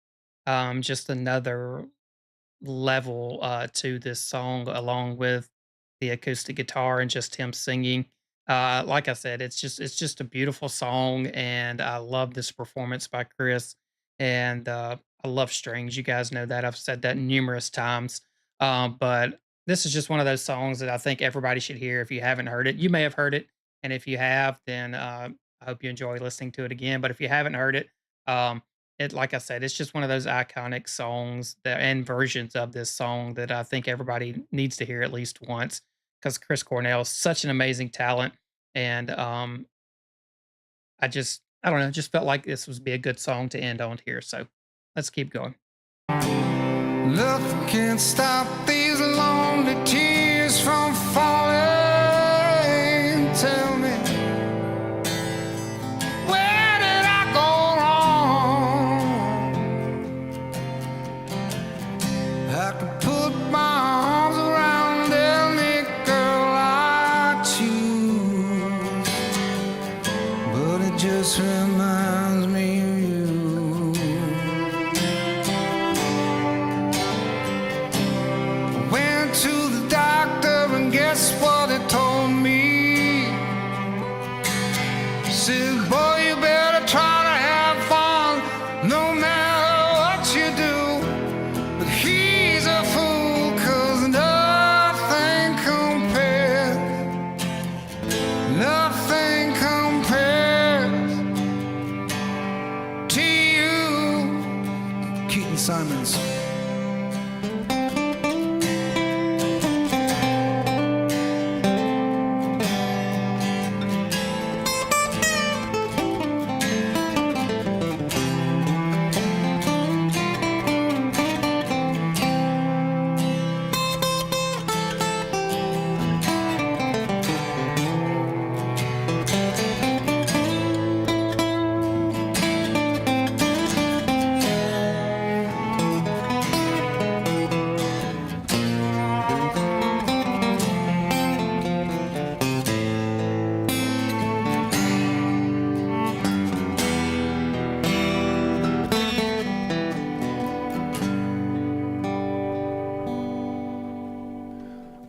just another level to this song, along with the acoustic guitar and just him singing. Like I said, it's just a beautiful song, and I love this performance by Chris. And I love strings. You guys know that I've said that numerous times. But this is just one of those songs that I think everybody should hear. If you haven't heard it, you may have heard it, and if you have, then I hope you enjoy listening to it again. But if you haven't heard it, like I said, it's just one of those iconic songs that and versions of this song that I think everybody needs to hear at least once, because Chris Cornell is such an amazing talent. And I don't know, just felt like this would be a good song to end on here. So let's keep going. Nothing can stop these lonely tears from falling. Tell me, where did I go wrong? I could put my arms around any girl I choose, but it just reminds me of you. Went to the doctor and guess what he told me? Said, boy, you better try to have fun no matter what you do. But he's a fool, 'cause nothing compares to you. Keaton Simons.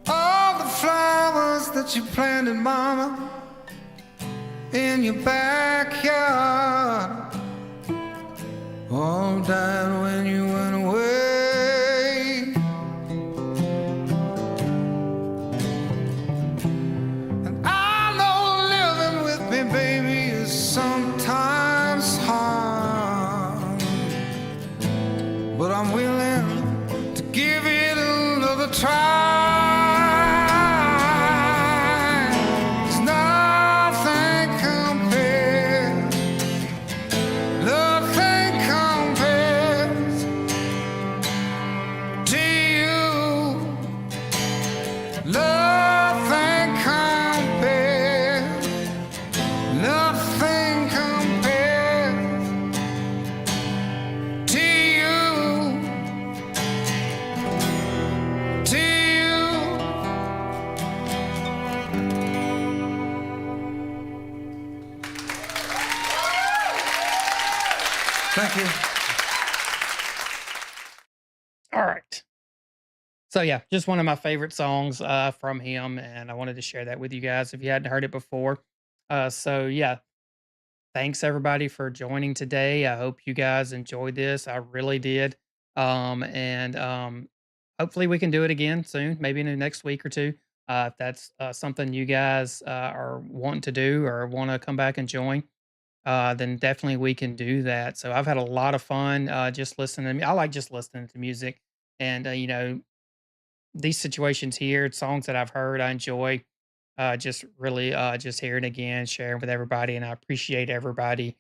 All the flowers that you planted, mama, in your backyard, all died when you went away. And I know living with me, baby, is sometimes hard, but I'm willing to give it another try. 'Cause nothing compares to you. Nothing compares. Nothing compares to you. To you. Thank you. All right. So yeah, just one of my favorite songs from him, and I wanted to share that with you guys if you hadn't heard it before. So yeah, thanks everybody for joining today. I hope you guys enjoyed this. I really did. And hopefully we can do it again soon, maybe in the next week or two. If that's something you guys are wanting to do or want to come back and join, then definitely we can do that. So I've had a lot of fun just listening. I like just listening to music, and these situations here, songs that I've heard, I enjoy. Just really just hearing again, sharing with everybody, and I appreciate everybody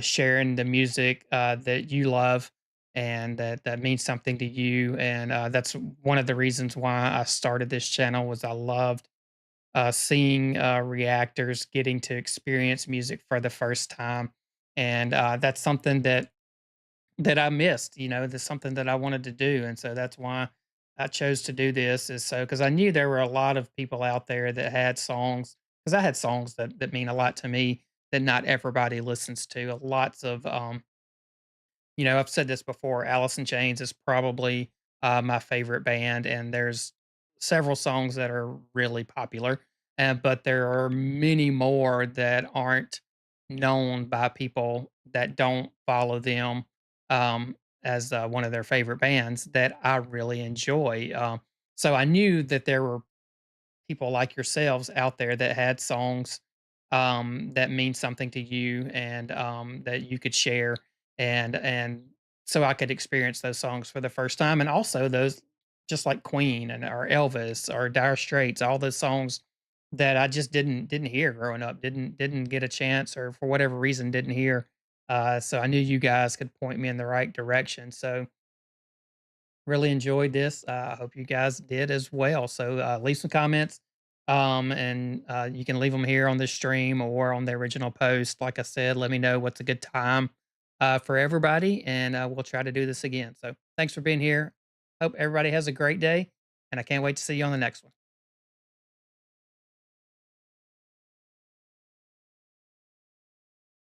sharing the music that you love and that means something to you. And that's one of the reasons why I started this channel was I loved seeing reactors getting to experience music for the first time, and that's something that I missed. That's something that I wanted to do, and so that's why I chose to do this. Is so because I knew there were a lot of people out there that had songs 'cause I had songs that mean a lot to me that not everybody listens to. Lots of, I've said this before, Alice in Chains is probably, my favorite band, and there's several songs that are really popular, but there are many more that aren't known by people that don't follow them, as, one of their favorite bands that I really enjoy, so I knew that there were people like yourselves out there that had songs that mean something to you and that you could share and so I could experience those songs for the first time and also those just like Queen and or Elvis or Dire Straits, all those songs that I just didn't hear growing up, didn't get a chance or for whatever reason didn't hear. So I knew you guys could point me in the right direction. So really enjoyed this. I hope you guys did as well. So leave some comments, and you can leave them here on the stream or on the original post. Like I said, let me know what's a good time for everybody, and we'll try to do this again. So thanks for being here. Hope everybody has a great day, and I can't wait to see you on the next one.